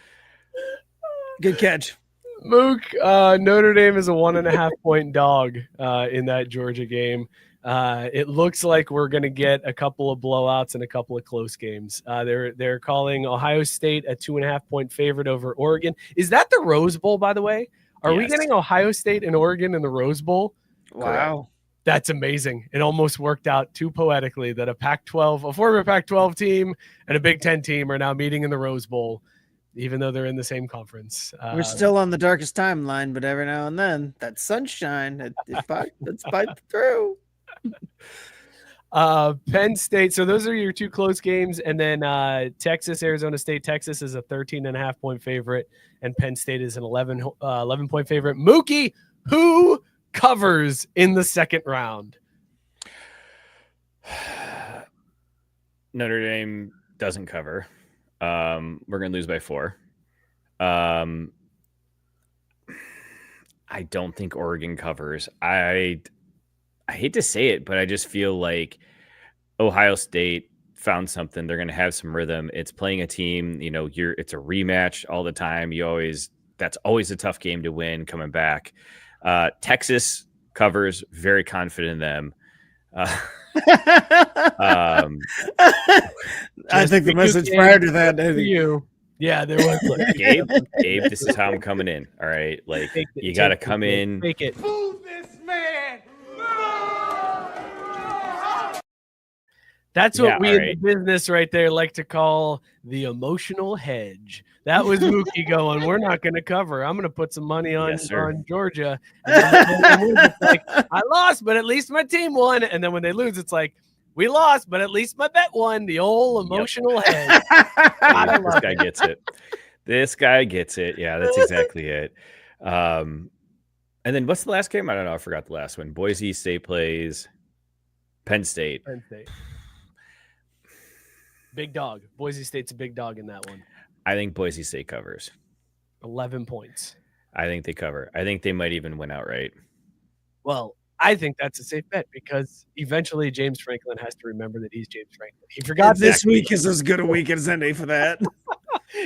Good catch. Mook, Notre Dame is a 1.5 point dog in that Georgia game. It looks like we're going to get a couple of blowouts and a couple of close games. They're calling Ohio State a 2.5-point favorite over Oregon. Is that the Rose Bowl, by the way? Are we Yes. getting Ohio State and Oregon in the Rose Bowl? Wow. That's amazing. It almost worked out too poetically that a former Pac-12 team and a Big Ten team are now meeting in the Rose Bowl, even though they're in the same conference. We're still on the darkest timeline, but every now and then that sunshine, it's bites through. Penn State. So those are your two close games. And then Texas, Arizona State. Texas is a 13.5-point favorite, and Penn State is an 11-point favorite. Mookie, who covers in the second round? Notre Dame doesn't cover. We're going to lose by 4. I don't think Oregon covers. I hate to say it, but I just feel like Ohio State found something. They're going to have some rhythm. It's playing a team, it's a rematch all the time. That's always a tough game to win coming back. Texas covers, very confident in them. I think the message prior to that, yeah, there was. Gabe, this is how I'm coming in. All right, like you got to come in. Take it. Move this man. That's what Yeah, we all in right. the business right there like to call the emotional hedge. That was Mookie going, we're not going to cover. I'm going to put some money on, Yes, sir. on Georgia. And we're just like, I lost, but at least my team won. And then when they lose, it's like, we lost, but at least my bet won. The old emotional hedge. This guy gets it. This guy gets it. Yeah, that's exactly it. And then what's the last game? I don't know. I forgot the last one. Boise State plays Penn State. Penn State. Big dog. Boise State's a big dog in that one. I think Boise State covers. 11 points. I think they cover. I think they might even win outright. Well, I think that's a safe bet because eventually James Franklin has to remember that he's James Franklin. He forgot this week is as good a week as any for that.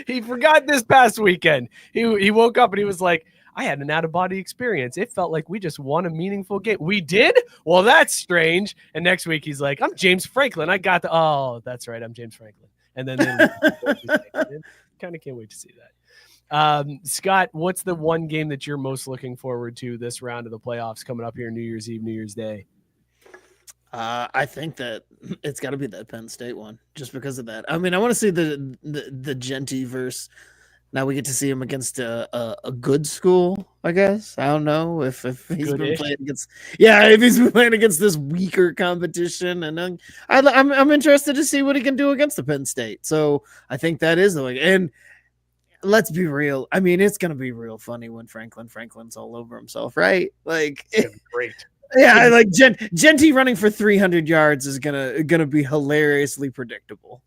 He forgot this past weekend. He woke up and he was like, I had an out-of-body experience. It felt like we just won a meaningful game. We did? Well, that's strange. And next week he's like, I'm James Franklin. Oh, that's right. I'm James Franklin. And then kind of can't wait to see that. Scott, what's the one game that you're most looking forward to this round of the playoffs coming up here New Year's Eve, New Year's Day? I think that it's got to be that Penn State one, just because of that. I mean, I want to see the Genty verse. Now we get to see him against a good school, I guess. I don't know if he's been playing against. Yeah, if he's been playing against this weaker competition, and I'm interested to see what he can do against the Penn State. So I think that is the way. And let's be real. I mean, it's gonna be real funny when Franklin's all over himself, right? Like, Great. Yeah, like Genty running for 300 yards is gonna be hilariously predictable.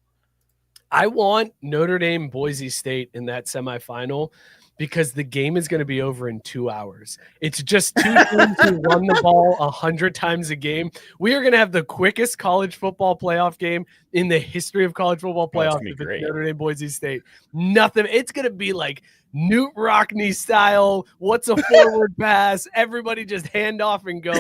I want Notre Dame Boise State in that semifinal because the game is going to be over in 2 hours. It's just two teams who run the ball 100 times a game. We are going to have the quickest college football playoff game in the history of college football playoff. Notre Dame Boise State. Nothing. It's going to be like Newt Rockney style. What's a forward pass? Everybody just hand off and go.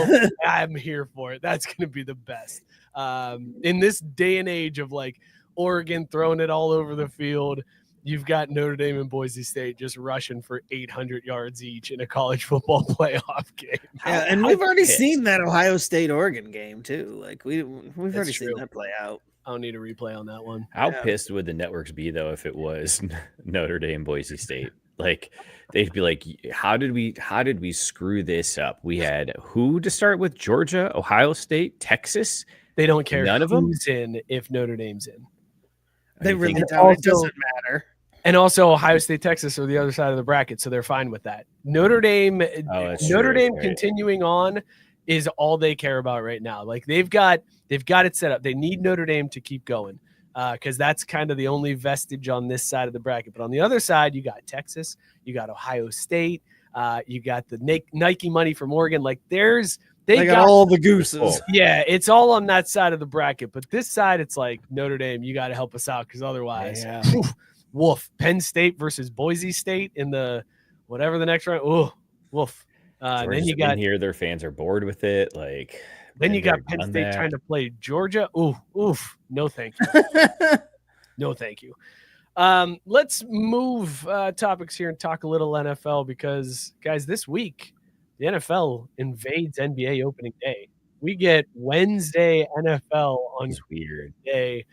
I'm here for it. That's going to be the best. In this day and age of like Oregon throwing it all over the field, you've got Notre Dame and Boise State just rushing for 800 yards each in a college football playoff game. Yeah, and we've already seen that Ohio State-Oregon game too. Like we've already seen that play out. I don't need a replay on that one. How pissed would the networks be though if it was Notre Dame Boise State? Like they'd be like, how did we screw this up? We had who to start with? Georgia, Ohio State, Texas. They don't care None of them? who's in if Notre Dame's in. They really don't. It doesn't matter. And also Ohio State, Texas are the other side of the bracket, so they're fine with that. Notre Dame continuing on is all they care about right now. Like they've got it set up. They need Notre Dame to keep going because that's kind of the only vestige on this side of the bracket. But on the other side, you got Texas, you got Ohio State, you got the Nike money from Oregon. Like they got all the gooses. Yeah, it's all on that side of the bracket. But this side, it's like Notre Dame, you got to help us out because otherwise, woof. Penn State versus Boise State in the whatever the next round. Ooh, woof. Then you got here. Their fans are bored with it. Like Then you Been got there, Penn done State that. trying to play Georgia. Oof. No, thank you. No, thank you. Let's move topics here and talk a little NFL because, guys, this week the NFL invades NBA opening day. We get Wednesday NFL on It's weird. day.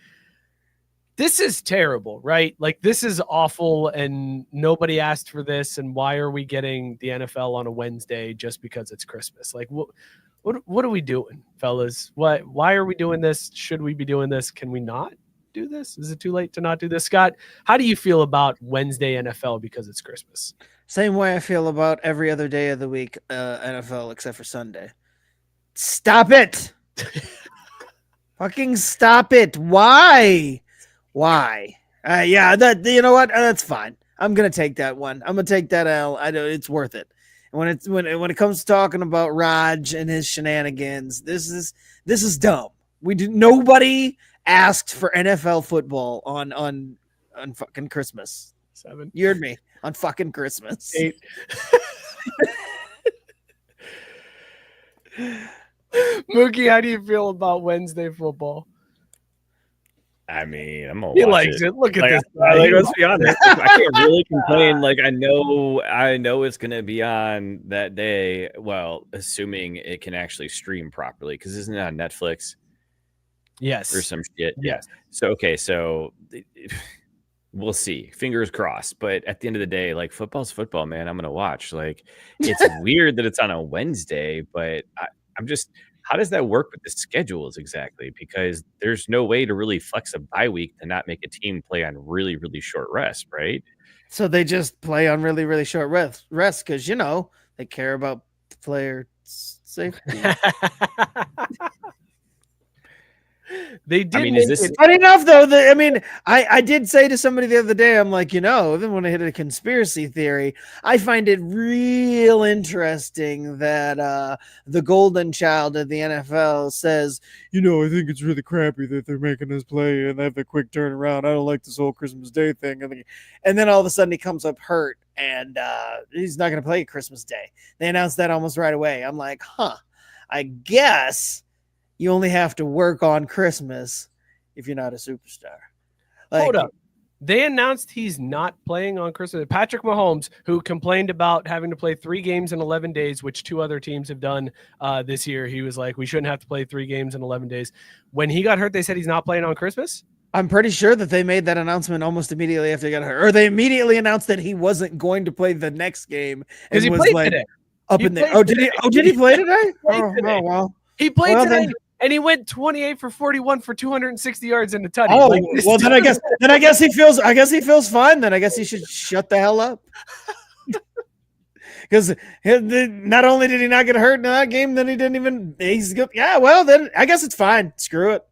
This is terrible, right? Like, this is awful, and nobody asked for this. And why are we getting the NFL on a Wednesday just because it's Christmas? Like, what are we doing, fellas? Why are we doing this? Should we be doing this? Can we not do this? Is it too late to not do this? Scott, how do you feel about Wednesday NFL because it's Christmas? Same way I feel about every other day of the week, NFL, except for Sunday. Stop it. Fucking stop it. Why? Yeah, you know what? That's fine. I'm gonna take that one. I'm gonna take that L. I know it's worth it. And when it comes to talking about Raj and his shenanigans, this is dumb. Nobody asked for NFL football on fucking Christmas. 7. You heard me. On fucking Christmas. 8. Mookie, how do you feel about Wednesday football? I mean, I'm gonna He watch likes it. Look at Like, this. let's be honest. I can't really complain. Like, I know it's gonna be on that day. Well, assuming it can actually stream properly, because isn't it on Netflix Yes. or some shit? Yes. So we'll see. Fingers crossed. But at the end of the day, like, football's football, man. I'm gonna watch. Like, it's weird that it's on a Wednesday, but I'm just. How does that work with the schedules exactly? Because there's no way to really flex a bye week to not make a team play on really, really short rest, right? So they just play on really, really short rest because, they care about player safety. They did. I mean, is this Funny enough, though, I did say to somebody the other day, I'm like, even when I hit a conspiracy theory, I find it real interesting that the golden child of the NFL says, I think it's really crappy that they're making us play and they have a quick turnaround. I don't like this whole Christmas Day thing. And then all of a sudden he comes up hurt and he's not going to play Christmas Day. They announced that almost right away. I'm like, I guess you only have to work on Christmas if you're not a superstar. Hold up. They announced he's not playing on Christmas. Patrick Mahomes, who complained about having to play 3 games in 11 days, which 2 other teams have done this year. He was like, we shouldn't have to play 3 games in 11 days. When he got hurt, they said he's not playing on Christmas? I'm pretty sure that they made that announcement almost immediately after he got hurt. Or they immediately announced that he wasn't going to play the next game. Because he played today. Up in there. Oh, did he play today? Today. Well. He played today. Then, and he went 28 for 41 for 260 yards in the tutty. Oh, well, then I guess he feels fine. Then I guess he should shut the hell up. Because not only did he not get hurt in that game, then he's good. Yeah, well, then I guess it's fine. Screw it.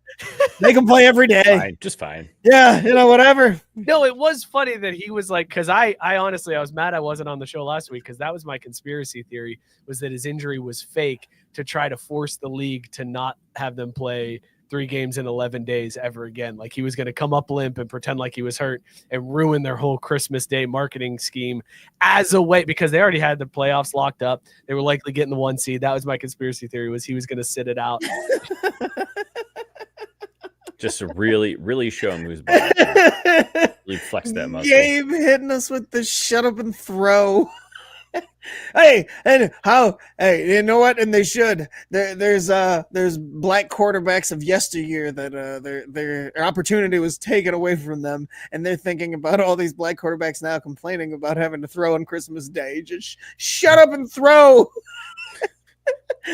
They can play every day. Fine, just fine. Yeah, whatever. No, it was funny that he was like, because I honestly, I was mad I wasn't on the show last week because that was my conspiracy theory, was that his injury was fake to try to force the league to not have them play 3 games in 11 days ever again. Like he was going to come up limp and pretend like he was hurt and ruin their whole Christmas Day marketing scheme as a way, because they already had the playoffs locked up. They were likely getting the 1 seed. That was my conspiracy theory, was he was going to sit it out. Just to really, really show him who's back. Really flex that muscle. Gabe hitting us with the shut up and throw. Hey, you know what? And they should. There's black quarterbacks of yesteryear that their opportunity was taken away from them, and they're thinking about all these black quarterbacks now complaining about having to throw on Christmas Day. Just shut up and throw.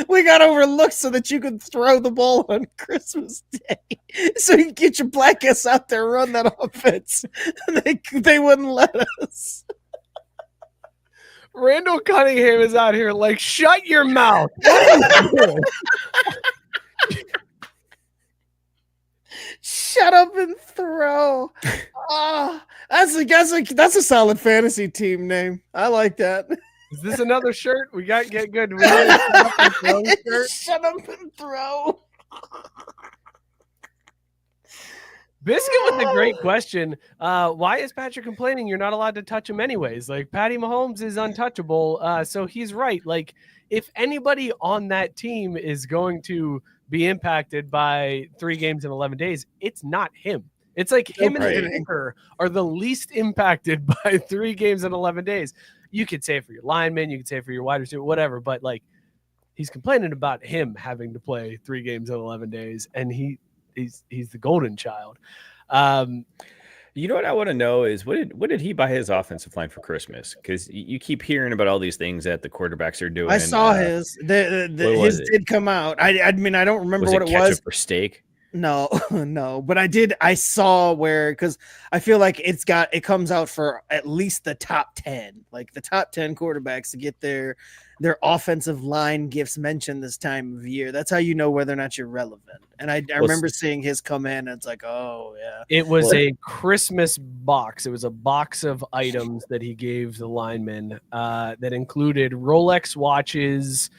We got overlooked so that you could throw the ball on Christmas Day, so you can get your black ass out there and run that offense. They wouldn't let us. Randall Cunningham is out here like, shut your mouth. Shut up and throw. That's a solid fantasy team name. I like that. Is this another shirt? We got to get good. We got Shut up and throw. Biscuit with a great question. Why is Patrick complaining you're not allowed to touch him anyways? Like, Patty Mahomes is untouchable. So he's right. Like, if anybody on that team is going to be impacted by 3 games in 11 days, it's not him. It's like him and the kicker are the least impacted by 3 games in 11 days. You could say it for your lineman, you could say it for your wide receiver, whatever, but like, he's complaining about him having to play 3 games in 11 days, and he's the golden child. You know what I want to know is what did he buy his offensive line for Christmas? Because you keep hearing about all these things that the quarterbacks are doing. I saw his. His did come out. I mean, I don't remember what it was. For steak? No, no, but I saw where, because I feel like it comes out for at least the top 10, like the top 10 quarterbacks to get their offensive line gifts mentioned this time of year. That's how you know whether or not you're relevant. And I remember seeing his come in, and it's like, oh yeah. It was a Christmas box. It was a box of items that he gave the linemen that included Rolex watches,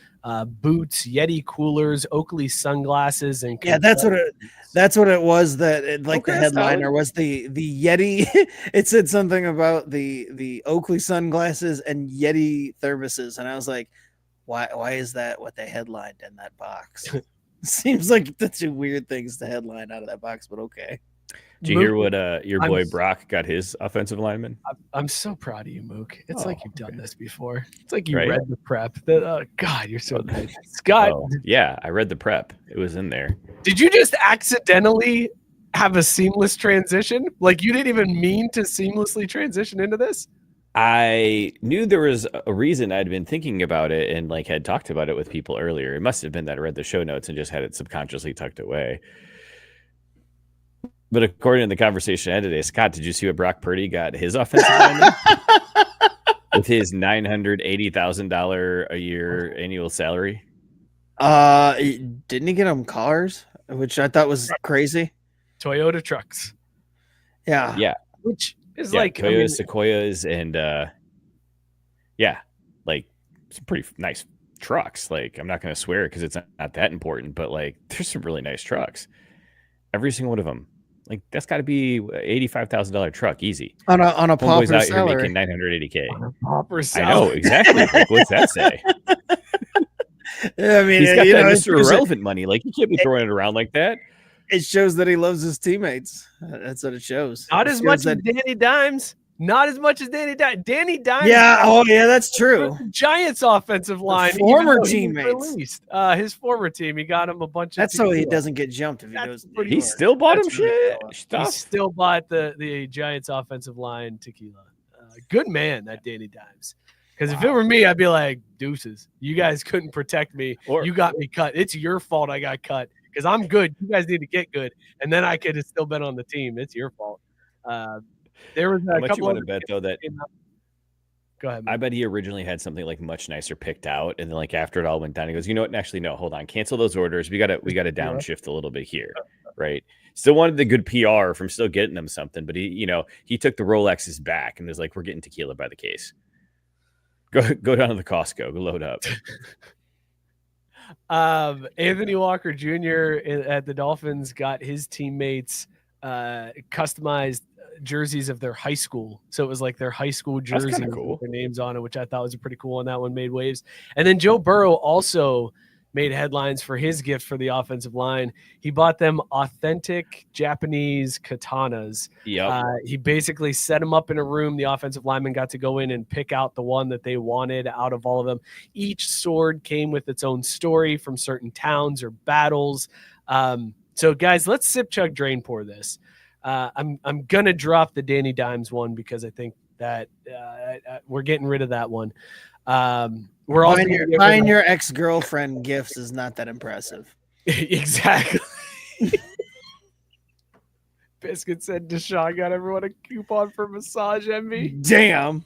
boots, Yeti coolers, Oakley sunglasses, and that's what it was. That the headliner was the Yeti. It said something about the Oakley sunglasses and Yeti thermoses, and I was like, why is that what they headlined in that box? Seems like the 2 weird things to headline out of that box, but okay. Did you hear what your boy Brock got his offensive lineman? I'm so proud of you, Mook. It's like you've done this before. It's like you read the prep. God, you're so good. Scott. Yeah, I read the prep. It was in there. Did you just accidentally have a seamless transition? Like, you didn't even mean to seamlessly transition into this? I knew there was a reason. I'd been thinking about it and like had talked about it with people earlier. It must have been that I read the show notes and just had it subconsciously tucked away. But according to the conversation I had today, Scott, did you see what Brock Purdy got his offensive lineman with his $980,000 a year annual salary? Didn't he get him cars, which I thought was crazy? Toyota trucks. Yeah. Which is like Toyota Sequoias and like some pretty nice trucks. Like, I'm not going to swear because it's not that important, but like, there's some really nice trucks. Every single one of them. Like, that's got to be $85,000 truck, easy. On a pauper out salary. Here making $980K. On a pauper salary. I know exactly. Like, what's that say? I mean, he's got that Mr. Irrelevant money. Like, you can't be throwing it around like that. It shows that he loves his teammates. That's what it shows. Not as much as Danny Dimes. Not as much as Danny Dimes. Danny Dimes. Yeah. Oh, yeah. That's true. Giants offensive line. Former teammates. His former team. He got him a bunch of. That's so he doesn't get jumped if he goes. He still bought him shit. He still bought the Giants offensive line tequila. Good man, that Danny Dimes. Because if it were me, I'd be like, deuces. You guys couldn't protect me. You got me cut. It's your fault I got cut. Because I'm good. You guys need to get good. And then I could have still been on the team. It's your fault. There was how much you want to bet though that go ahead, man. I bet he originally had something like much nicer picked out, and then like after it all went down, he goes, you know what? Actually, no, hold on, cancel those orders. We got to downshift a little bit here, right? Still wanted the good PR from still getting them something, but he took the Rolexes back and was like, we're getting tequila by the case. Go down to the Costco, go load up. Anthony Walker Jr. at the Dolphins got his teammates customized jerseys of their high school. So it was like their high school jersey with their names on it, which I thought was pretty cool. And that one made waves. And then Joe Burrow also made headlines for his gift for the offensive line. He bought them authentic Japanese katanas. He basically set them up in a room. The offensive lineman got to go in and pick out the one that they wanted out of all of them. Each sword came with its own story from certain towns or battles. So guys, let's sip, chug, drain, pour this. I'm gonna drop the Danny Dimes one because I think that we're getting rid of that one. We're also buying your ex-girlfriend gifts is not that impressive. Exactly. Biscuit said Deshaun got everyone a coupon for Massage Envy. Damn.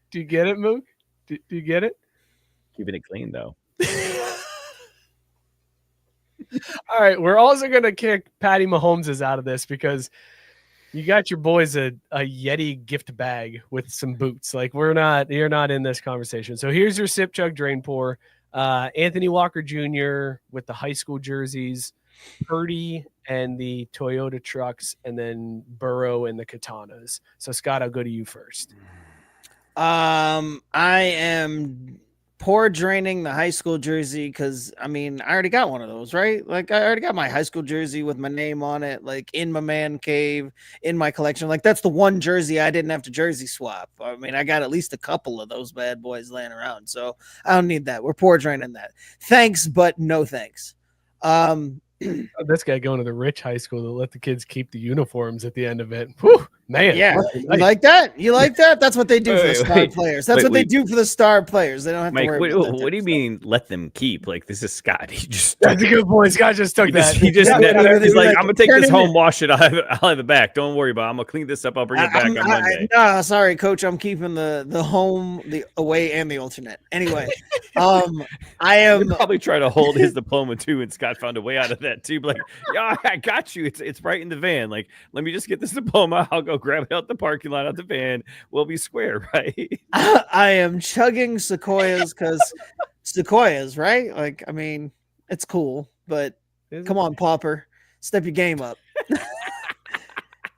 Do you get it, Mook? Do you get it? Keeping it clean though. All right, we're also gonna kick Patty Mahomes out of this because you got your boys a Yeti gift bag with some boots. Like you're not in this conversation. So here's your sip, chug, drain, pour. Anthony Walker Jr. with the high school jerseys, Purdy and the Toyota trucks, and then Burrow and the katanas. So Scott, I'll go to you first. I am pour draining the high school jersey because I already got one of those, right? Like I already got my high school jersey with my name on it, like in my man cave in my collection. Like that's the one jersey I didn't have to jersey swap. I got at least a couple of those bad boys laying around, so I don't need that. We're pour draining that. Thanks, but no thanks. This guy going to the rich high school to let the kids keep the uniforms at the end of it. Whew, man, yeah, you like that? You like that? That's what they do for the star players. That's what they do for the star players. They don't have Mike, to worry about that. what do you mean let them keep? Like, this is Scott. He just That's a good point. Scott just took that. He's like, I'm gonna take this home, wash it. I'll have it back. Don't worry about it. I'm gonna clean this up. I'll bring it back on Monday. No, sorry, coach. I'm keeping the home, the away, and the alternate. Anyway, I am probably try to hold his diploma too, and Scott found a way out of that too. Like, yeah, I got you. It's right in the van. Like, let me just get this diploma. I'll go grab it out the parking lot, out the van. We'll be square, right? I am chugging Sequoias because Sequoias, right? Like, it's cool, but come on, Popper, step your game up.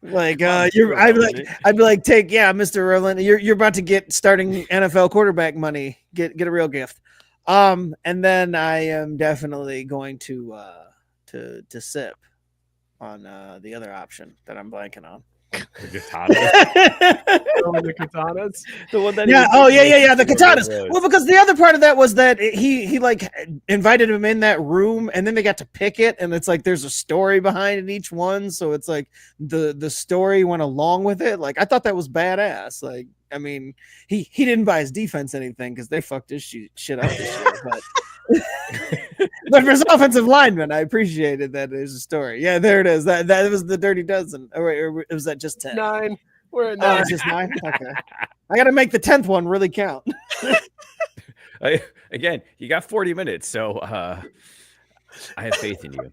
Like, I'd be like, Mr. Rowland, you're about to get starting NFL quarterback money. Get a real gift. And then I am definitely going to sip on the other option that I'm blanking on. The katanas. The katanas. The one that the katanas. Well, because the other part of that was that he like invited him in that room, and then they got to pick it, and it's like there's a story behind it each one, so it's like the story went along with it. Like I thought that was badass. Like he didn't buy his defense anything because they fucked his shit up this year, but. But for his offensive lineman, I appreciated that there's a story. Yeah, there it is. That was the dirty dozen. Or was that just 10? 9. We're at 9. Oh, it's just 9? Okay. I got to make the 10th one really count. Again, you got 40 minutes, so I have faith in you.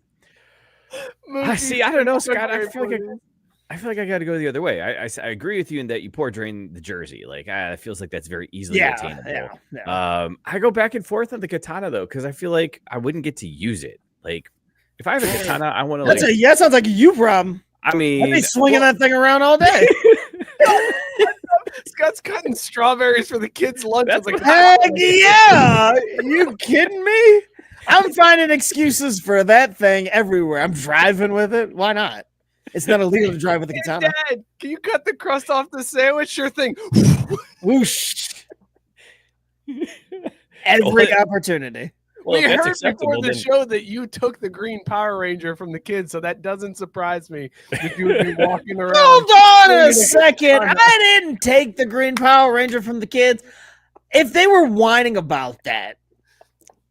I don't know, Scott. I feel like I got to go the other way. I agree with you in that you pour drain the jersey. Like, it feels like that's very easily attainable. Yeah. I go back and forth on the katana though, because I feel like I wouldn't get to use it. Like, if I have a katana, I want to. That sounds like a you problem. I'd be swinging that thing around all day. Scott's cutting strawberries for the kids' lunch. That's like, heck yeah! You kidding me? I'm finding excuses for that thing everywhere. I'm driving with it. Why not? It's not illegal to drive with a katana. Dad, can you cut the crust off the sandwich? Sure thing. Whoosh. Every opportunity. Well, we heard before the show that you took the green Power Ranger from the kids, so that doesn't surprise me if you would be walking around. Hold on a second. I didn't take the green Power Ranger from the kids. If they were whining about that,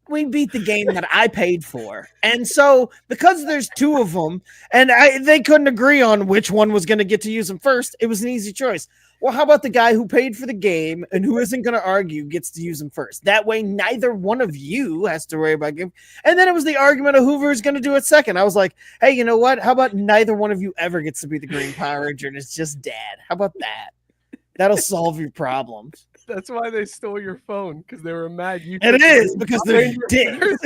we beat the game that I paid for. And so because there's 2 of them and they couldn't agree on which one was going to get to use them first, it was an easy choice. Well, how about the guy who paid for the game and who isn't going to argue gets to use them first? That way, neither one of you has to worry about game. And then it was the argument of whoever's going to do it second. I was like, hey, you know what? How about neither one of you ever gets to be the green Power Ranger and it's just Dad? How about that? That'll solve your problems. That's why they stole your phone, because they were mad. It is because they're dicks.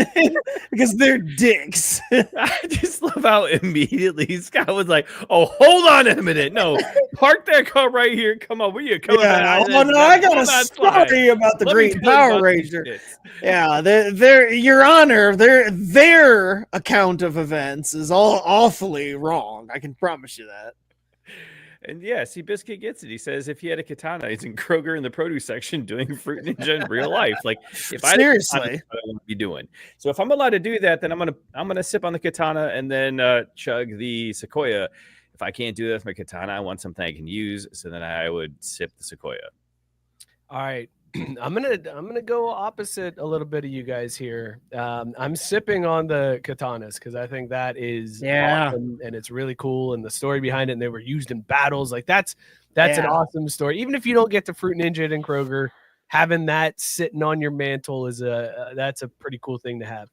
Because they're dicks. I just love how immediately Scott was like, "Oh, hold on a minute, no, park that car right here. Come on, where you coming?" Yeah, I got a story about the Green Power Ranger. Yeah, Your Honor, their account of events is all awfully wrong. I can promise you that. And yeah, Seabiscuit gets it. He says if he had a katana, he's in Kroger in the produce section doing Fruit Ninja in real life. Like, if seriously, I would be doing. So if I'm allowed to do that, then I'm gonna sip on the katana and then chug the Sequoia. If I can't do that with my katana, I want something I can use. So then I would sip the Sequoia. All right. I'm gonna go opposite a little bit of you guys here. I'm sipping on the katanas because I think that is awesome and it's really cool, and the story behind it. And they were used in battles. Like that's an awesome story. Even if you don't get to Fruit Ninja it in Kroger, having that sitting on your mantle is that's a pretty cool thing to have.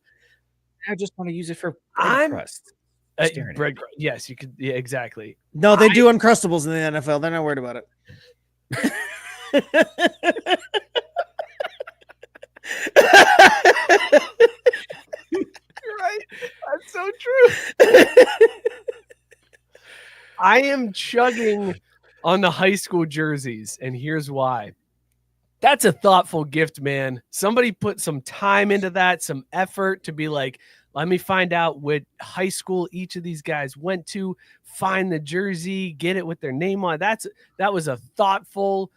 I just want to use it for bread crust. Bread crust. Yes, you could. Yeah, exactly. No, they do Uncrustables in the NFL. They're not worried about it. I am chugging on the high school jerseys, and here's why. That's a thoughtful gift, man. Somebody put some time into that, some effort to be like, let me find out what high school each of these guys went to, find the jersey, get it with their name on it. That was a thoughtful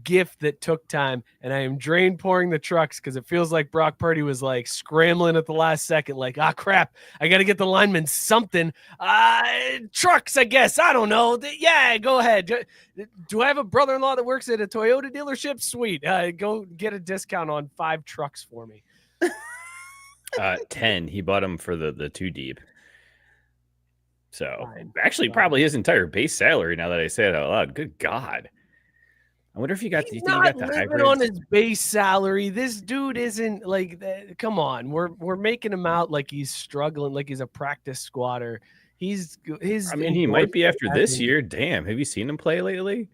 gift that took time, and I am drain pouring the trucks because it feels like Brock Purdy was like scrambling at the last second, like, crap, I got to get the linemen something. Trucks, I guess. I don't know. Yeah, go ahead. Do I have a brother-in-law that works at a Toyota dealership? Sweet. Go get a discount on 5 trucks for me. 10. He bought them for the 2 deep. So Fine. Probably his entire base salary. Now that I say it out loud, good God. I wonder if you got. He's do you think not you got the living hybrids? on his base salary. This dude isn't like. Come on, we're making him out like he's struggling, like he's a practice squatter. He's his. I mean, he might be after this year. Damn, have you seen him play lately?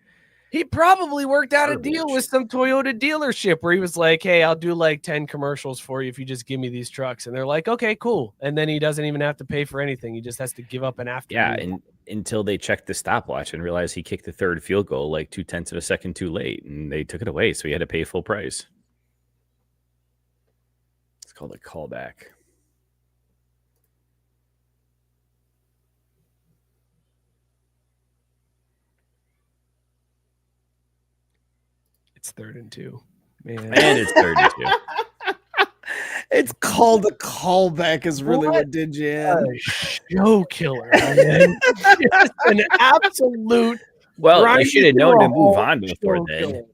He probably worked out a deal with some Toyota dealership where he was like, "Hey, I'll do like 10 commercials for you if you just give me these trucks." And they're like, "Okay, cool." And then he doesn't even have to pay for anything. He just has to give up an afternoon. Yeah, and until they checked the stopwatch and realized he kicked the 3rd field goal like 0.2 of a second too late, and they took it away, so he had to pay full price. It's called a callback. It's 3rd and 2, man. And it's 3rd and 2. It's called a callback is really what did you in. Show killer, man. Just an absolute. Well, you should have known to move on before then.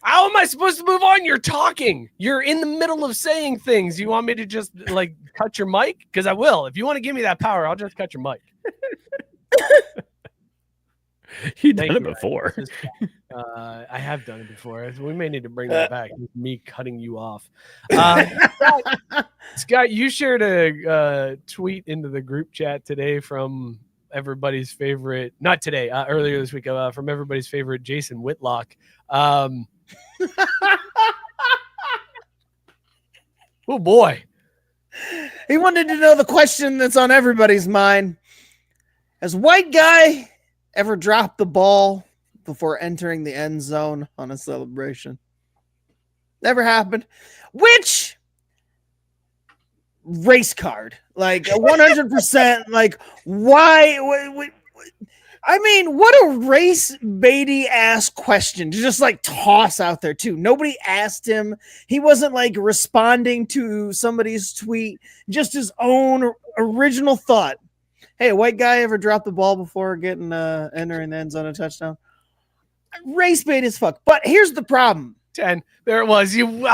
How am I supposed to move on? You're talking. You're in the middle of saying things. You want me to just like cut your mic? Because I will. If you want to give me that power, I'll just cut your mic. You've done it before. I have done it before. We may need to bring that back. Me cutting you off. Scott, you shared a tweet into the group chat today from everybody's favorite, not today, earlier this week, from everybody's favorite Jason Whitlock. Oh boy. He wanted to know the question that's on everybody's mind. Has white guy ever dropped the ball before entering the end zone on a celebration? Never happened. Which race card? Like 100%. Like why? I mean, what a race baity ass question to just like toss out there too. Nobody asked him. He wasn't like responding to somebody's tweet. Just his own original thought. Hey, a white guy ever dropped the ball before getting entering the end zone a touchdown? Race bait as fuck. But here's the problem. 10. There it was. You limped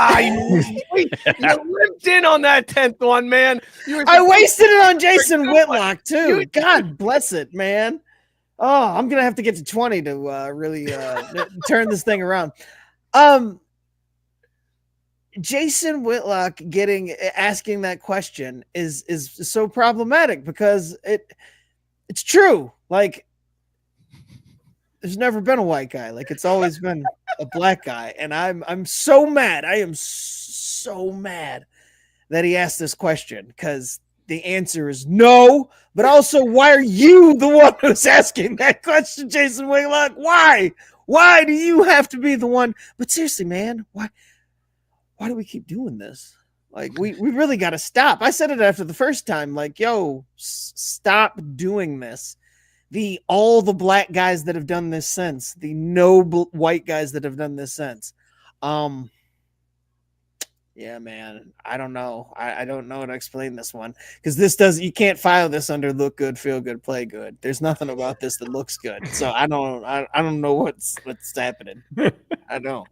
in on that 10th one, man. I wasted it on Jason Whitlock too. God bless it, man. Oh, I'm gonna have to get to 20 to really turn this thing around. Jason Whitlock asking that question is so problematic because it's true. Like, there's never been a white guy. Like, it's always been a black guy, and I'm so mad. I am so mad that he asked this question because the answer is no. But also, why are you the one who's asking that question, Jason Whitlock? Why? Why do you have to be the one? But seriously, man, why do we keep doing this? Like, we really got to stop. I said it after the first time, like, yo, stop doing this. All the black guys that have done this since, the white guys that have done this since. Yeah, man, I don't know. I don't know how to explain this one because you can't file this under look good, feel good, play good. There's nothing about this that looks good. So I don't know what's happening. I don't.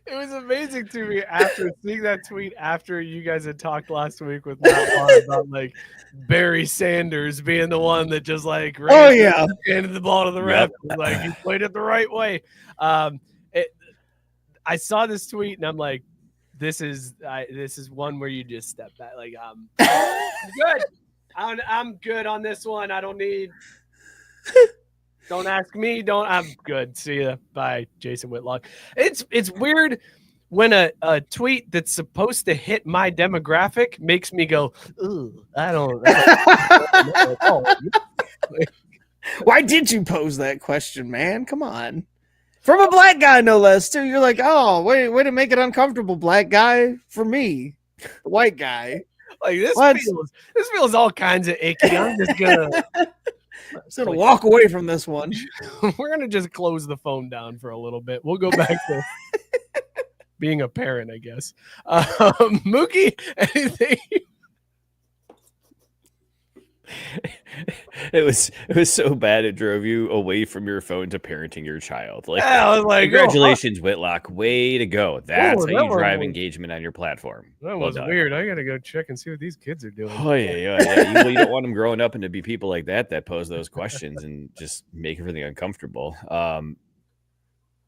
It was amazing to me after seeing that tweet after you guys had talked last week with Matt about like Barry Sanders being the one that just like handed the ball to the ref. Like, you played it the right way. I saw this tweet and I'm like, this is one where you just step back. Like, I'm good. I'm good on this one. I don't need. Don't ask me. I'm good. See ya. Bye, Jason Whitlock. It's weird when a tweet that's supposed to hit my demographic makes me go, ooh, I don't know. Why did you pose that question, man? Come on. From a black guy, no less, too. You're like, oh, way to make it uncomfortable, black guy, for me, the white guy. Like this feels all kinds of icky. I'm just gonna walk away from this one. We're gonna just close the phone down for a little bit. We'll go back to being a parent, I guess. Mookie, anything? It was so bad it drove you away from your phone to parenting your child. Like, yeah, I was like, congratulations, Whitlock. Way to go. That's how you drive was, engagement on your platform. That was weird. I gotta go check and see what these kids are doing. Oh yeah. You don't want them growing up and to be people like that pose those questions and just make everything uncomfortable.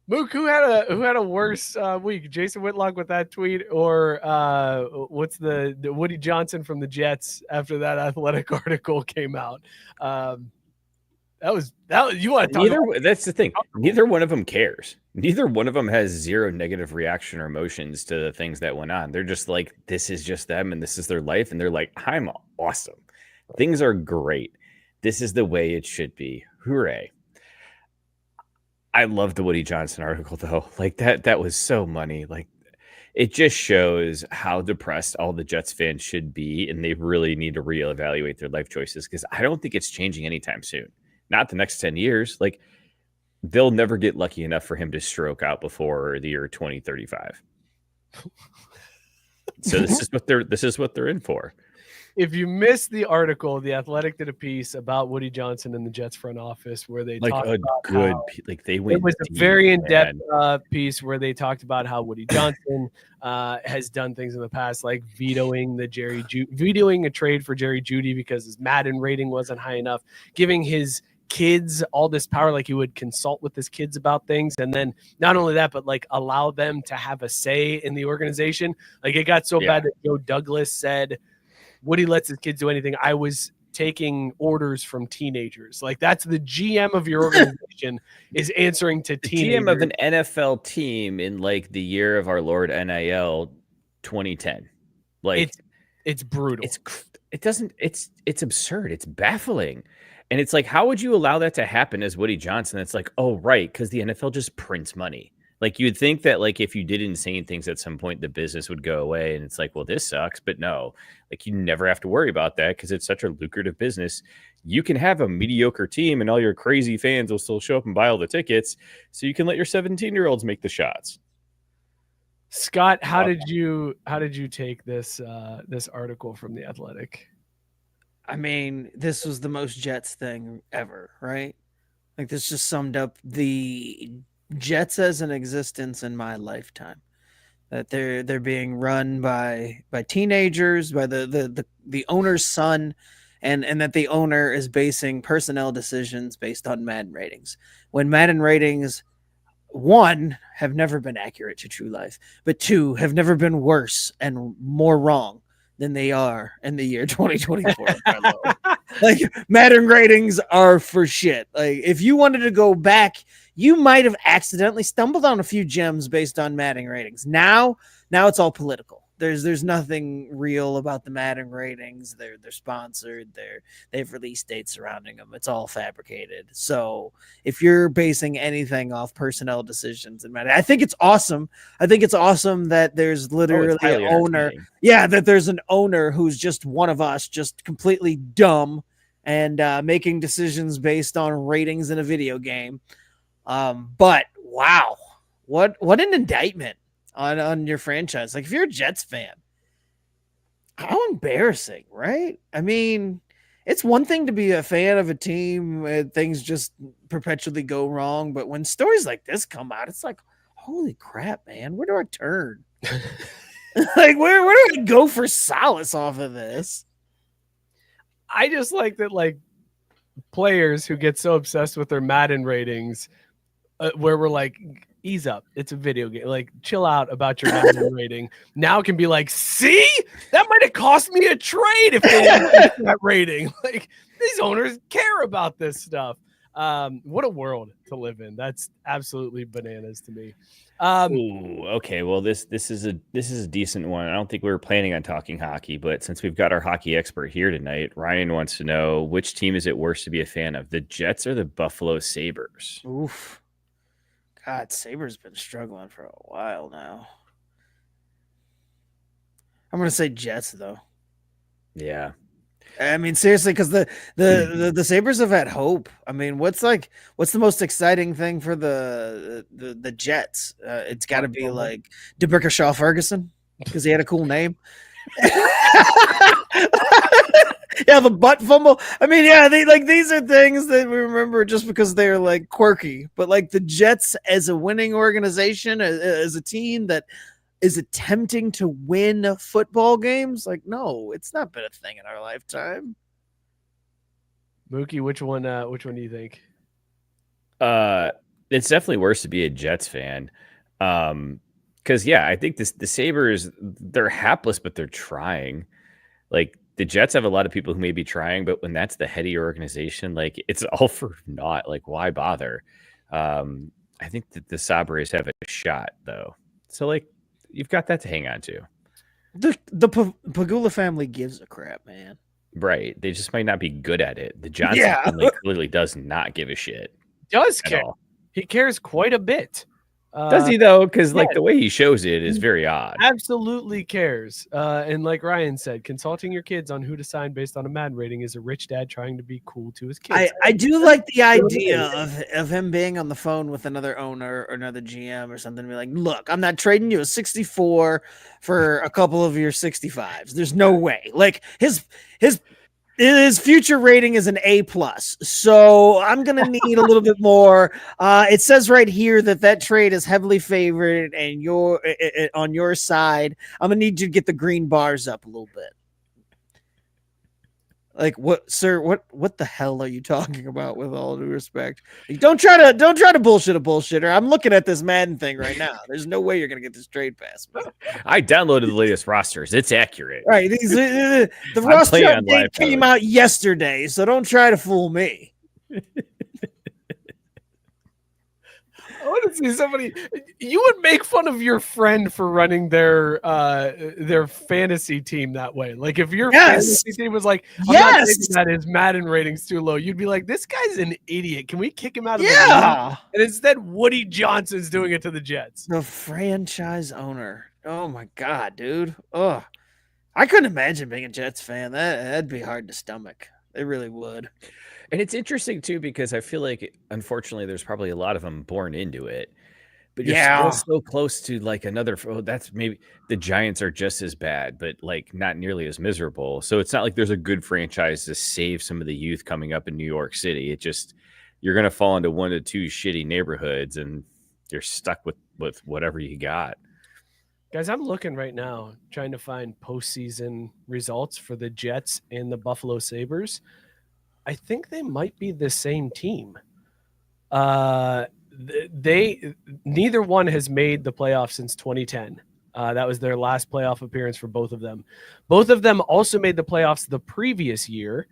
Mook, who had a worse week? Jason Whitlock with that tweet, or what's the Woody Johnson from the Jets after that Athletic article came out? That was you want to talk about? That's the thing. Neither one of them cares. Neither one of them has zero negative reaction or emotions to the things that went on. They're just like, this is just them and this is their life, and they're like, I'm awesome. Things are great. This is the way it should be. Hooray. I love the Woody Johnson article, though. Like that was so money. Like, it just shows how depressed all the Jets fans should be, and they really need to reevaluate their life choices, because I don't think it's changing anytime soon. Not the next 10 years. Like, they'll never get lucky enough for him to stroke out before the year 2035. So this is what they're in for. If you missed the article, The Athletic did a piece about Woody Johnson and the Jets front office where they talked about they went. It was a very in-depth piece where they talked about how Woody Johnson has done things in the past, like vetoing a trade for Jerry Jeudy because his Madden rating wasn't high enough, giving his kids all this power, like he would consult with his kids about things, and then not only that, but like allow them to have a say in the organization. Like, it got so bad that Joe Douglas said, Woody lets his kids do anything. I was taking orders from teenagers. Like, that's the GM of your organization is answering to teenagers. GM of an NFL team in like the year of our Lord NIL 2010. Like, it's brutal. It's absurd. It's baffling. And it's like, how would you allow that to happen as Woody Johnson? It's like, oh, right, because the NFL just prints money. Like, you'd think that, like, if you did insane things at some point, the business would go away. And it's like, well, this sucks. But no, like, you never have to worry about that because it's such a lucrative business. You can have a mediocre team and all your crazy fans will still show up and buy all the tickets. So you can let your 17-year-olds make the shots. Scott, how did you take this article from The Athletic? I mean, this was the most Jets thing ever, right? Like, this just summed up the Jets as an existence in my lifetime. That they're being run by teenagers, by the owner's son, and that the owner is basing personnel decisions based on Madden ratings. When Madden ratings, one, have never been accurate to true life, but two, have never been worse and more wrong than they are in the year 2024. Like, Madden ratings are for shit. Like, if you wanted to go back, you might have accidentally stumbled on a few gems based on Madden ratings. Now it's all political. There's nothing real about the Madden ratings. They're sponsored. They've released dates surrounding them. It's all fabricated. So if you're basing anything off personnel decisions in Madden, I think it's awesome. I think it's awesome that there's literally an owner. Yeah, that there's an owner who's just one of us, just completely dumb and making decisions based on ratings in a video game. But wow, what an indictment on your franchise. Like, if you're a Jets fan, how embarrassing, right? I mean, it's one thing to be a fan of a team where things just perpetually go wrong, but when stories like this come out, it's like, holy crap, man, where do I turn? Like, where do I go for solace off of this? I just like that, like, players who get so obsessed with their Madden ratings, where we're like, ease up, it's a video game, like, chill out about your Madden rating. Now it can be like, see, that might have cost me a trade if they didn't get that rating. Like, these owners care about this stuff. What a world to live in. That's absolutely bananas to me. Ooh, okay. Well, this is a decent one. I don't think we were planning on talking hockey, but since we've got our hockey expert here tonight, Ryan wants to know, which team is it worse to be a fan of, the Jets or the Buffalo Sabres? Oof. God, Sabres been struggling for a while now. I'm gonna say Jets though. Yeah. I mean, seriously, because the Sabres have had hope. I mean, what's the most exciting thing for the Jets? It's got to be like DeBrickashaw Ferguson because he had a cool name. Yeah, the butt fumble. I mean, yeah, these are things that we remember just because they're like quirky. But like the Jets as a winning organization, as a team that is attempting to win football games, like, no, it's not been a thing in our lifetime. Mookie, which one do you think? It's definitely worse to be a Jets fan. Because yeah, I think the Sabres, they're hapless, but they're trying. Like the Jets have a lot of people who may be trying, but when that's the head of your organization, like it's all for naught. Like, why bother? I think that the Sabres have a shot though. So like, you've got that to hang on to. The Pagula family gives a crap, man. Right. They just might not be good at it. The Johnson family clearly does not give a shit. Does care. He cares quite a bit. Does he though? Because like the way he shows it is very odd. Absolutely cares. And like Ryan said, consulting your kids on who to sign based on a Madden rating is a rich dad trying to be cool to his kids. I do like the idea of him being on the phone with another owner or another GM or something, and be like, look, I'm not trading you a 64 for a couple of your 65s. There's no way. Like his future rating is an A+, so I'm gonna need a little bit more. It says right here that trade is heavily favored, and you're on your side. I'm gonna need you to get the green bars up a little bit. Like, what, sir? What the hell are you talking about? With all due respect, don't try to bullshit a bullshitter. I'm looking at this Madden thing right now. There's no way you're gonna get this trade past me. I downloaded the latest rosters. It's accurate. Right. The roster update came out yesterday, so don't try to fool me. I want to see somebody. You would make fun of your friend for running their fantasy team that way. Like if your fantasy team was like, I'm not taking that his Madden rating's too low, you'd be like, this guy's an idiot. Can we kick him out of the league? And instead, Woody Johnson's doing it to the Jets. The franchise owner. Oh my God, dude. Oh, I couldn't imagine being a Jets fan. That'd be hard to stomach. It really would. And it's interesting too, because I feel like, unfortunately, there's probably a lot of them born into it. But you're still so close to like another. Oh, that's maybe the Giants are just as bad, but like not nearly as miserable. So it's not like there's a good franchise to save some of the youth coming up in New York City. It just, you're going to fall into one to two shitty neighborhoods, and you're stuck with whatever you got. Guys, I'm looking right now trying to find postseason results for the Jets and the Buffalo Sabres. I think they might be the same team. Neither one has made the playoffs since 2010. That was their last playoff appearance for both of them. Both of them also made the playoffs the previous year.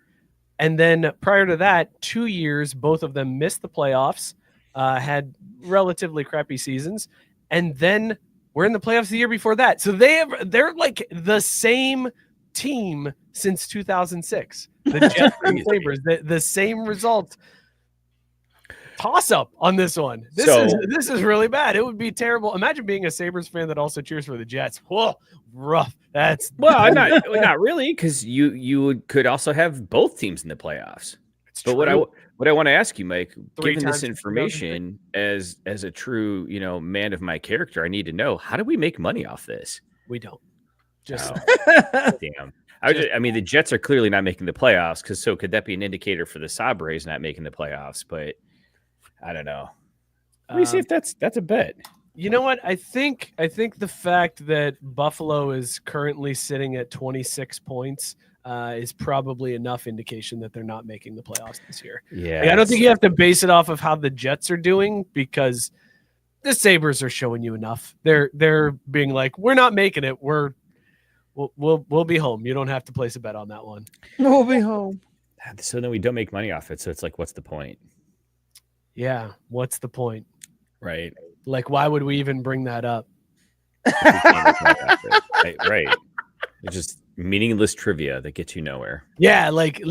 And then prior to that, 2 years, both of them missed the playoffs, had relatively crappy seasons. And then we're in the playoffs the year before that. So they're like the same team since 2006. The Jets and Sabres, the same results. Toss up on this one. This is really bad. It would be terrible. Imagine being a Sabres fan that also cheers for the Jets. Whoa, rough. That's not really, because you could also have both teams in the playoffs. But what I want to ask you, Mike, given this information, as a true man of my character, I need to know, how do we make money off this? We don't. Damn. I mean, the Jets are clearly not making the playoffs, so could that be an indicator for the Sabres not making the playoffs? But I don't know. Let me see if that's a bet. You know what? I think the fact that Buffalo is currently sitting at 26 points is probably enough indication that they're not making the playoffs this year. Yeah, I don't think you have to base it off of how the Jets are doing, because the Sabres are showing you enough. They're being like, we're not making it. We'll be home. You don't have to place a bet on that one. We'll be home. So then we don't make money off it. So it's like, what's the point? Yeah. What's the point? Right. Like, why would we even bring that up? Right. It's just meaningless trivia that gets you nowhere. Yeah, like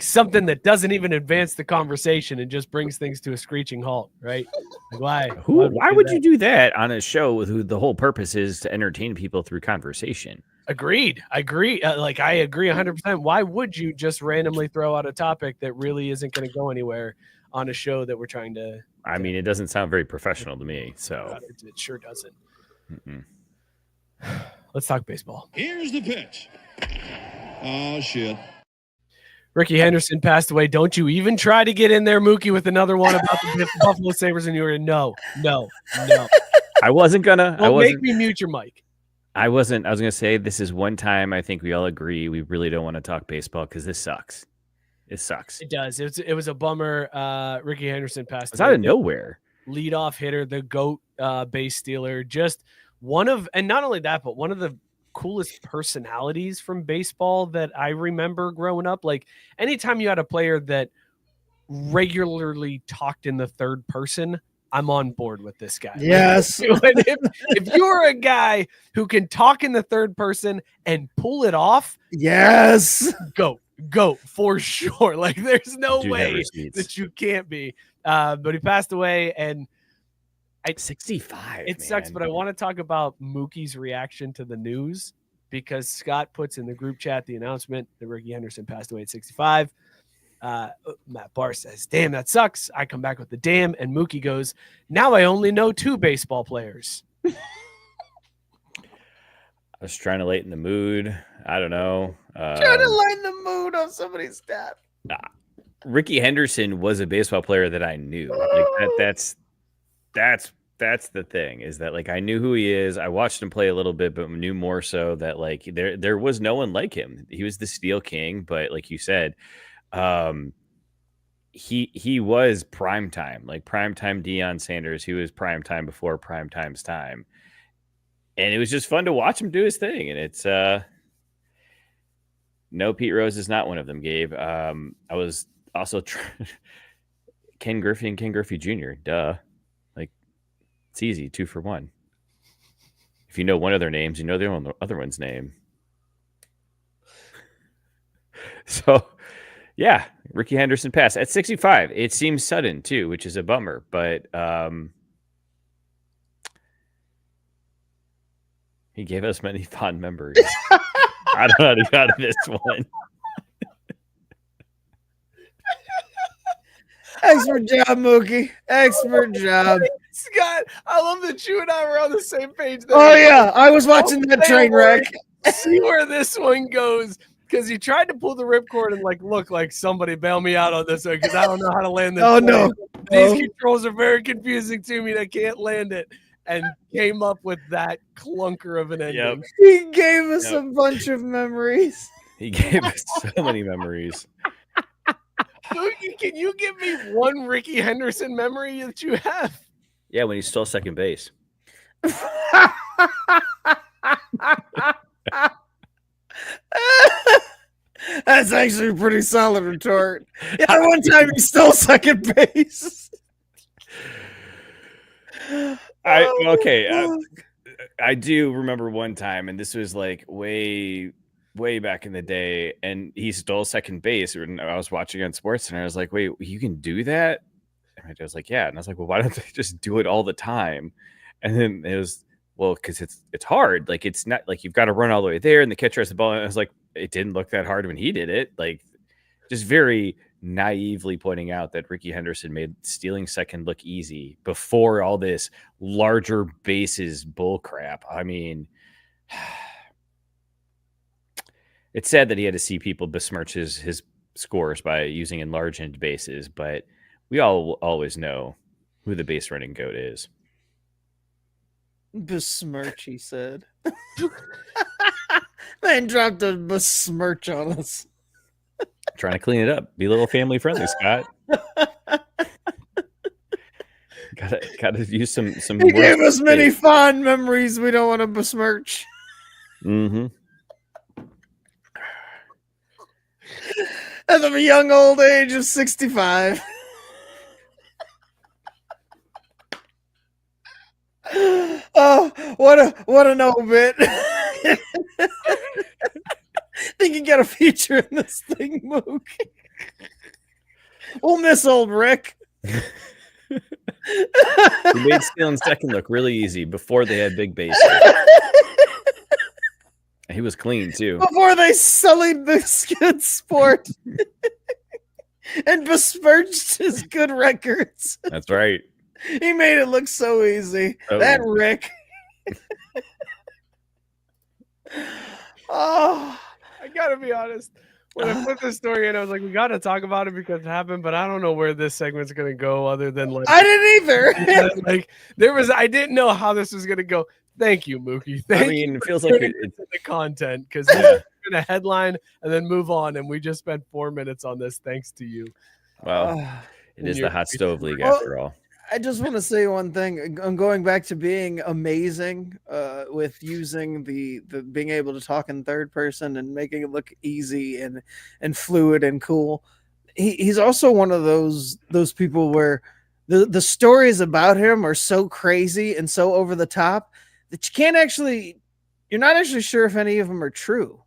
something that doesn't even advance the conversation and just brings things to a screeching halt, right? Like, why? Why would you do that on a show with the whole purpose is to entertain people through conversation? Agreed. I agree. I agree 100%. Why would you just randomly throw out a topic that really isn't going to go anywhere on a show that we're trying to? I mean, it doesn't sound very professional to me. So It sure doesn't. Mm-mm. Let's talk baseball. Here's the pitch. Oh, shit. Rickey Henderson passed away. Don't you even try to get in there, Mookie, with another one about the Buffalo Sabres, and you were no. I wasn't gonna. Make me mute your mic. I was gonna say this is one time I think we all agree we really don't want to talk baseball because this sucks. It sucks. It does. It was a bummer. Rickey Henderson passed It's away. out of nowhere. Leadoff hitter, the GOAT base stealer, just one of, and not only that, but one of the coolest personalities from baseball that I remember growing up. Like anytime you had a player that regularly talked in the third person, I'm on board with this guy. Yes. Like, if you're a guy who can talk in the third person and pull it off, Yes. go for sure. Like there's no Dude, way that you can't be. But he passed away, and 65. it sucks, but I want to talk about Mookie's reaction to the news because Scott puts in the group chat the announcement that Rickey Henderson passed away at 65. Matt Barr says, "Damn, that sucks." I come back with the damn, and Mookie goes, "Now I only know 2 baseball players." I was trying to lighten the mood. I don't know. Trying to lighten the mood on somebody's staff. Rickey Henderson was a baseball player that I knew. Like that's the thing is that like I knew who he is. I watched him play a little bit, but knew more so that like there was no one like him. He was the Steel King, but like you said, he was prime time, like prime time Deion Sanders. He was prime time before prime time's time, and it was just fun to watch him do his thing. And it's no, Pete Rose is not one of them, Gabe. I was also Ken Griffey and Ken Griffey Jr. Duh. It's easy, 2 for 1. If you know one of their names, you know the other one's name. So, yeah, Rickey Henderson passed at 65. It seems sudden too, which is a bummer. But he gave us many fond memories. I don't know how to get out of this one. Expert job, Mookie. Expert job. Scott, I love that you and I were on the same page. Oh yeah, I was watching that train wreck. See where this one goes, because he tried to pull the ripcord and like look like somebody bail me out on this one because I don't know how to land this. Oh no, these controls are very confusing to me. And I can't land it, and came up with that clunker of an ending. Yep. He gave us a bunch of memories. He gave us so many memories. Can you give me one Rickey Henderson memory that you have? Yeah, when he stole second base. That's actually a pretty solid retort. Yeah, one time he stole second base. I do remember one time, and this was like way back in the day, and he stole second base. And I was watching on Sports, and I was like, "Wait, you can do that?" And I was like, "Yeah." And I was like, "Well, why don't they just do it all the time?" And then it was, well, because it's hard. Like it's not like you've got to run all the way there, and the catcher has the ball. And I was like, it didn't look that hard when he did it. Like, just very naively pointing out that Rickey Henderson made stealing second look easy before all this larger bases bull crap. I mean, it's sad that he had to see people besmirch his scores by using enlarged bases, but we all always know who the base running goat is. Besmirch, he said. Man dropped a besmirch on us. Trying to clean it up. Be a little family friendly, Scott. Gotta use some. He gave us many fond memories we don't want to besmirch. Mm-hmm. As of a young old age of 65. Oh, what a no bit. Think you got a feature in this thing, Mook. We'll miss old Rick. He made stealing second look really easy before they had big bases. He was clean too. Before they sullied this good sport and besmirched his good records. That's right. He made it look so easy. Oh. That Rick. Oh, I gotta be honest. When I put this story in, I was like, we gotta talk about it because it happened, but I don't know where this segment's gonna go other than like I didn't either. like I didn't know how this was gonna go. Thank you, Mookie. Thank you it for feels like turning it's into the content because Yeah. we're gonna headline and then move on, and we just spent 4 minutes on this thanks to you. well, Oh. it is the hot stove league Well, after all. I just want to say one thing. I'm going back to being amazing with using the being able to talk in third person and making it look easy and fluid and cool. He's also one of those people where the stories about him are so crazy and so over the top that you're not actually sure if any of them are true.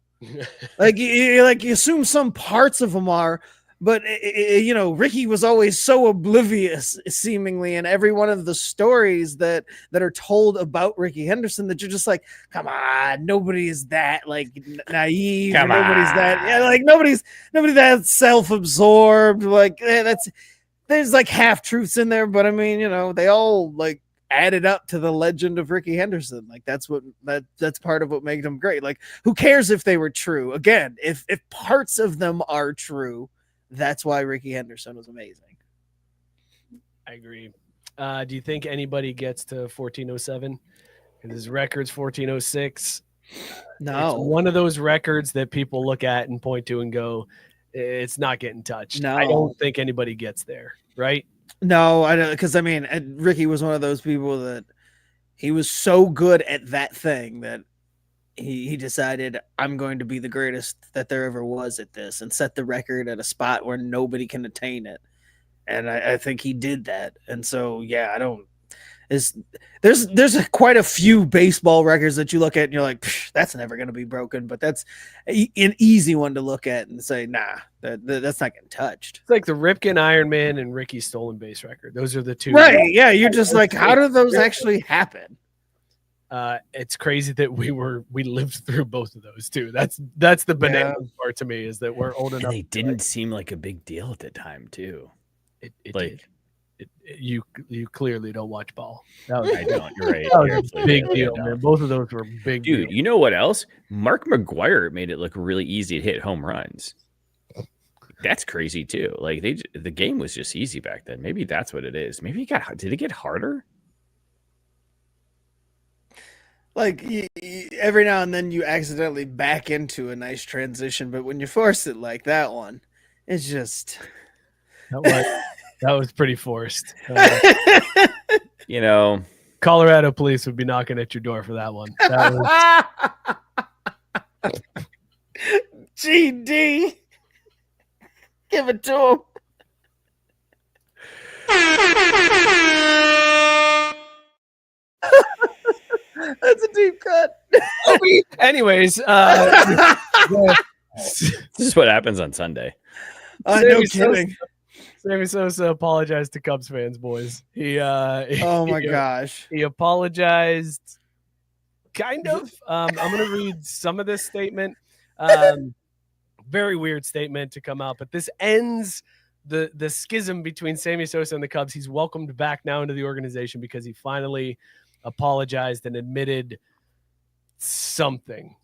Like you assume some parts of them are. But, Rickey was always so oblivious, seemingly, in every one of the stories that are told about Rickey Henderson that you're just like, come on, nobody is that, like, naive. Come Nobody's on. that, yeah, like, nobody that self-absorbed. Like, there's, like, half-truths in there. But, I mean, they all, like, added up to the legend of Rickey Henderson. Like, that's part of what made him great. Like, who cares if they were true? Again, if parts of them are true, that's why Rickey Henderson was amazing. I agree. Do you think anybody gets to 1407? His record's 1406. No. It's one of those records that people look at and point to and go, it's not getting touched. No. I don't think anybody gets there, right? No, I don't, because I mean, Rickey was one of those people that he was so good at that thing that he decided, I'm going to be the greatest that there ever was at this, and set the record at a spot where nobody can attain it. And I think he did that. And so, yeah, there's quite a few baseball records that you look at and you're like, that's never going to be broken. But that's an easy one to look at and say, nah, that's not getting touched. It's like the Ripken Iron Man and Ricky's stolen base record. Those are the two. Right. Yeah. You're just like, how do those actually happen? It's crazy that we lived through both of those too. That's the banana part to me, is that we're old enough. And they didn't seem like a big deal at the time too. You clearly don't watch ball. I don't. You're right. That You're was a absolutely big right. deal, man. Both of those were big. Dude, you know what else? Mark McGwire made it look really easy to hit home runs. That's crazy too. Like the game was just easy back then. Maybe that's what it is. Maybe did it get harder? Like every now and then you accidentally back into a nice transition, but when you force it like that one, it's just that was pretty forced. Colorado police would be knocking at your door for that one. That was... GD, give it to him. That's a deep cut. Anyways, This is what happens on Sunday. No kidding. Sammy Sosa apologized to Cubs fans, boys. Oh my gosh. He apologized, kind of. I'm going to read some of this statement. Very weird statement to come out, but this ends the schism between Sammy Sosa and the Cubs. He's welcomed back now into the organization because he finally apologized and admitted something.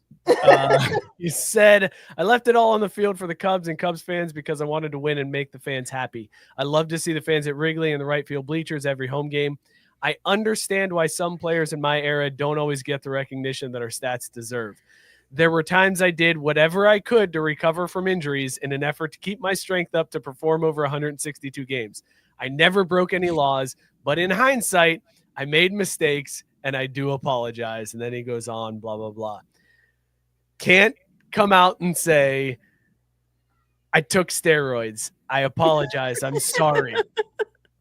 He said, I left it all on the field for the Cubs and Cubs fans because I wanted to win and make the fans happy. I love to see the fans at Wrigley and the right field bleachers every home game. I understand why some players in my era don't always get the recognition that our stats deserve. There were times I did whatever I could to recover from injuries in an effort to keep my strength up to perform over 162 games. I never broke any laws, but in hindsight, I made mistakes and I do apologize. And then he goes on, blah, blah, blah. Can't come out and say, I took steroids. I apologize. I'm sorry.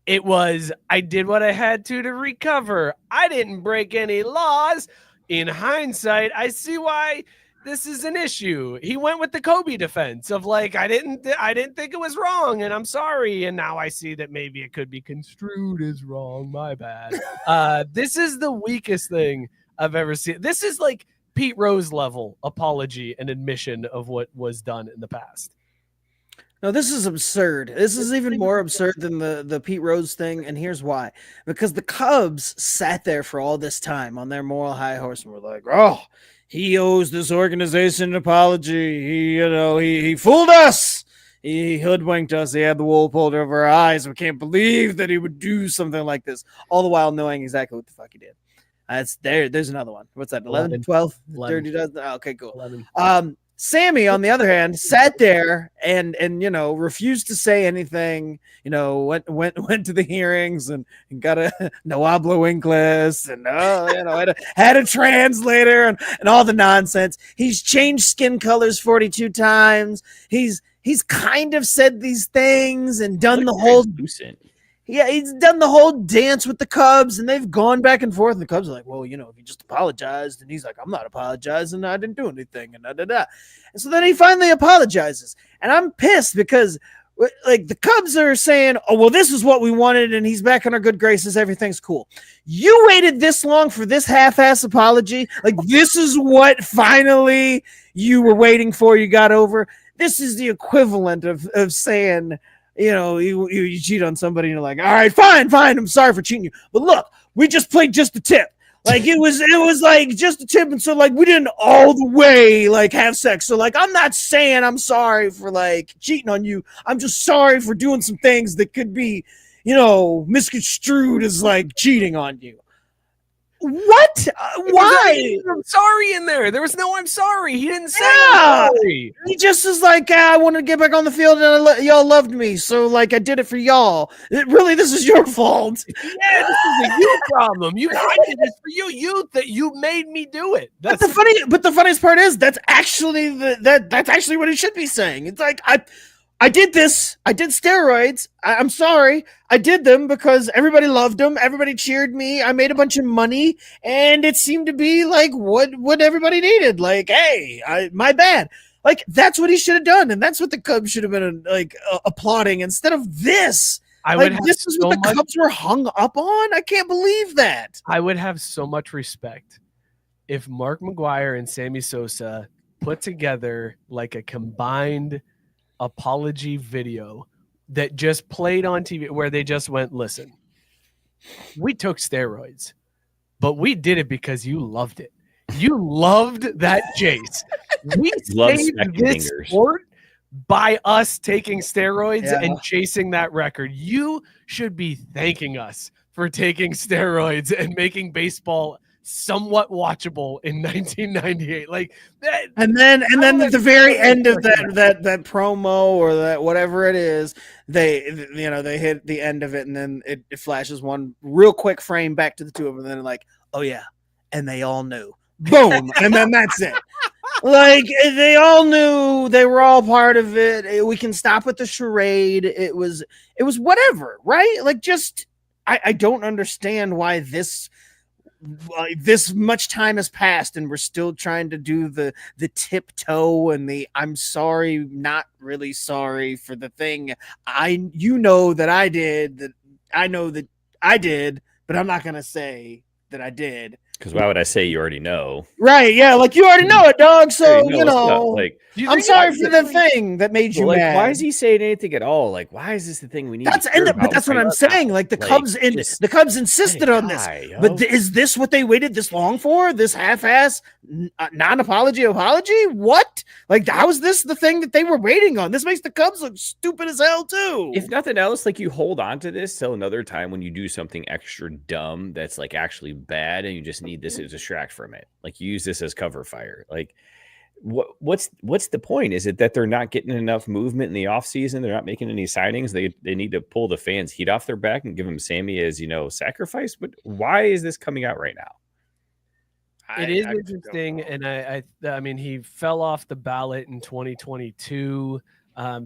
It was, I did what I had to recover. I didn't break any laws. In hindsight, I see why this is an issue. He went with the Kobe defense of like, I didn't think it was wrong, and I'm sorry. And now I see that maybe it could be construed as wrong. My bad. This is the weakest thing I've ever seen. This is like Pete Rose level apology and admission of what was done in the past. No, this is absurd. This is even more absurd than the Pete Rose thing, and here's why. Because the Cubs sat there for all this time on their moral high horse and were like, oh, he owes this organization an apology. He fooled us. He hoodwinked us. He had the wool pulled over our eyes. We can't believe that he would do something like this, all the while knowing exactly what the fuck he did. There's another one. What's that, 11, 12? 30 dozen? Oh, okay, cool. 11. Sammy, on the other hand, sat there and refused to say anything. Went to the hearings and got a no hablo inglés and had a translator and all the nonsense. He's changed skin colors 42 times. He's kind of said these things and done the whole he's done the whole dance with the Cubs, and they've gone back and forth. And the Cubs are like, well, if you just apologized. And he's like, I'm not apologizing. I didn't do anything. And And so then he finally apologizes. And I'm pissed because the Cubs are saying, oh, well, this is what we wanted. And he's back in our good graces. Everything's cool. You waited this long for this half-ass apology. This is what finally you were waiting for. You got over. This is the equivalent of saying, you cheat on somebody and you're like, all right, fine. I'm sorry for cheating you. But look, we just played just a tip. It was like just a tip. And so we didn't all the way have sex. So I'm not saying I'm sorry for cheating on you. I'm just sorry for doing some things that could be, misconstrued as cheating on you. What? Why? I'm sorry in there. There was no I'm sorry. He didn't say I'm sorry. He just is I wanted to get back on the field and y'all loved me. So I did it for y'all. This is your fault. Yeah, this is a you problem. I did this for you. That you made me do it. But the funniest part is that's actually that's actually what he should be saying. It's I did this. I did steroids. I'm sorry. I did them because everybody loved them. Everybody cheered me. I made a bunch of money, and it seemed to be what everybody needed. Hey, my bad. That's what he should have done, and that's what the Cubs should have been applauding instead of this. This is what the Cubs were hung up on. I can't believe that. I would have so much respect if Mark McGwire and Sammy Sosa put together a combined apology video that just played on TV where they just went, listen, we took steroids, but we did it because you loved it. You loved that chase. We saved this sport by us taking steroids and chasing that record. You should be thanking us for taking steroids and making baseball somewhat watchable in 1998, and then at the very end of that promo or that whatever it is, they hit the end of it, and then it flashes one real quick frame back to the two of them, and then oh yeah, and they all knew, boom, and then that's it. They all knew, they were all part of it. We can stop with the charade. It was whatever, right? I don't understand why this much time has passed and we're still trying to do the tiptoe and the I'm sorry, not really sorry for the thing that I did, that I know that I did, but I'm not gonna say that I did. Because why would I say you already know? Right, yeah, you already know it, dog. So I'm sorry for the thing that made you mad. Why is he saying anything at all? Why is this the thing we need? But that's what I'm saying. The Cubs insisted on this. But is this what they waited this long for? This half-ass non-apology apology? What? How is this the thing that they were waiting on? This makes the Cubs look stupid as hell too. If nothing else, you hold on to this till another time when you do something extra dumb that's actually bad, and you just need this to distract from it. You use this as cover fire. What's the point? Is it that they're not getting enough movement in the offseason? They're not making any signings. They need to pull the fans' heat off their back and give them Sammy as sacrifice. But why is this coming out right now? It is interesting, and I mean, he fell off the ballot in 2022.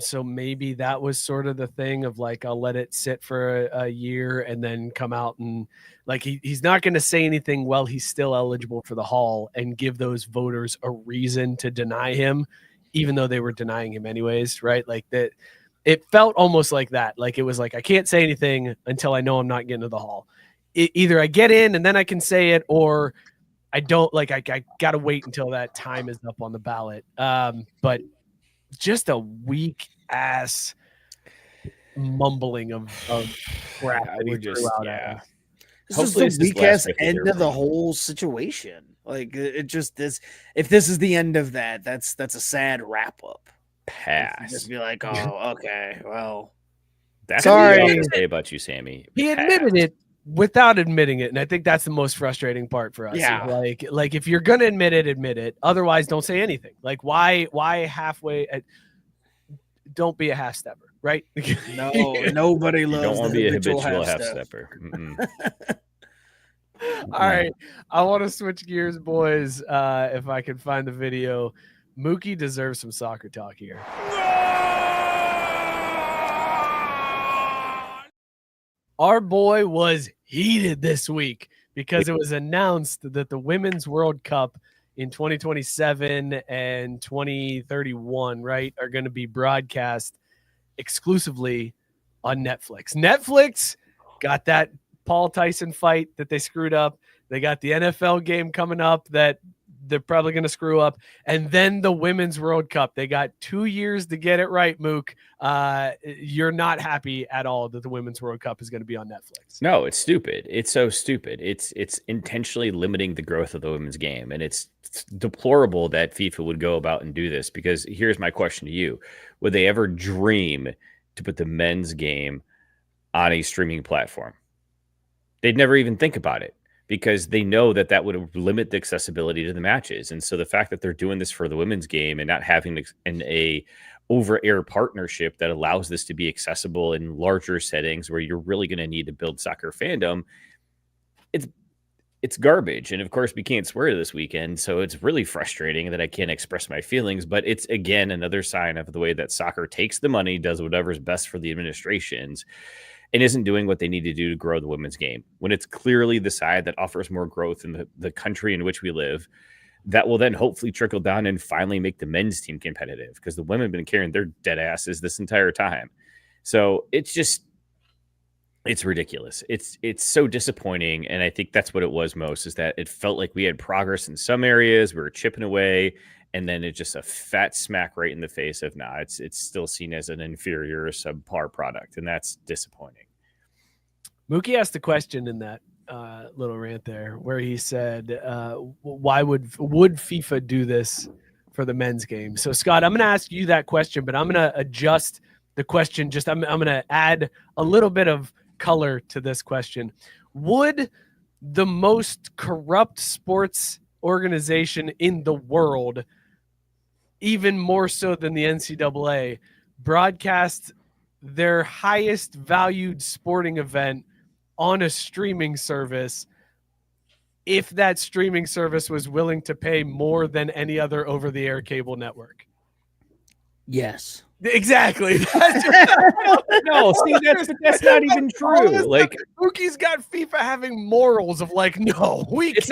So maybe that was sort of the thing of like, I'll let it sit for a year and then come out and like, he's not going to say anything while he's still eligible for the Hall and give those voters a reason to deny him, even though they were denying him anyways. Right. Like that. It felt almost like that. Like it was like, I can't say anything until I know I'm not getting to the Hall. Either I get in and then I can say it, or I don't. Like I got to wait until that time is up on the ballot. But just a weak ass mumbling of crap that he threw out at him. This is the weak ass end of the whole situation. Like it just is. If this is the end of that, that's a sad wrap up. Pass. Just be like, oh, okay, well, that's sorry. what I have to say about you, Sammy. He admitted it without admitting it, and I think that's the most frustrating part for us. Yeah. Like if you're gonna admit it. Otherwise, don't say anything. Like why halfway? Don't be a half stepper, right? No, nobody loves. You don't want to be a habitual half step. stepper. All right, I want to switch gears, boys. If I can find the video, Mookie deserves some soccer talk here. Our boy was heated this week because it was announced that the Women's World Cup in 2027 and 2031, right, are going to be broadcast exclusively on Netflix. Netflix got that Paul Tyson fight that they screwed up. They got the NFL game coming up that they're probably going to screw up. And then the Women's World Cup. They got 2 years to get it right, Mook. You're not happy at all that the Women's World Cup is going to be on Netflix. No, it's stupid. It's so stupid. It's intentionally limiting the growth of the women's game. And it's deplorable that FIFA would go about and do this, because here's my question to you. Would they ever dream to put the men's game on a streaming platform? They'd never even think about it, because they know that would limit the accessibility to the matches. And so the fact that they're doing this for the women's game and not having a over-air partnership that allows this to be accessible in larger settings where you're really going to need to build soccer fandom, it's garbage. And of course, we can't swear this weekend, so it's really frustrating that I can't express my feelings. But it's, again, another sign of the way that soccer takes the money, does whatever's best for the administrations, and isn't doing what they need to do to grow the women's game, when it's clearly the side that offers more growth in the country in which we live, that will then hopefully trickle down and finally make the men's team competitive, because the women have been carrying their dead asses this entire time. So it's ridiculous. It's so disappointing. And I think that's what it was most, is that it felt like we had progress in some areas, we were chipping away, and then it's just a fat smack right in the face of, it's still seen as an inferior, subpar product, and that's disappointing. Mookie asked a question in that little rant there where he said, why would FIFA do this for the men's game? So, Scott, I'm going to ask you that question, but I'm going to adjust the question. I'm going to add a little bit of color to this question. Would the most corrupt sports organization in the world, even more so than the NCAA, broadcast their highest valued sporting event on a streaming service if that streaming service was willing to pay more than any other over-the-air cable network? Yes. Exactly. No, see, that's not even true. Like, Mookie's got FIFA having morals of like, no, it's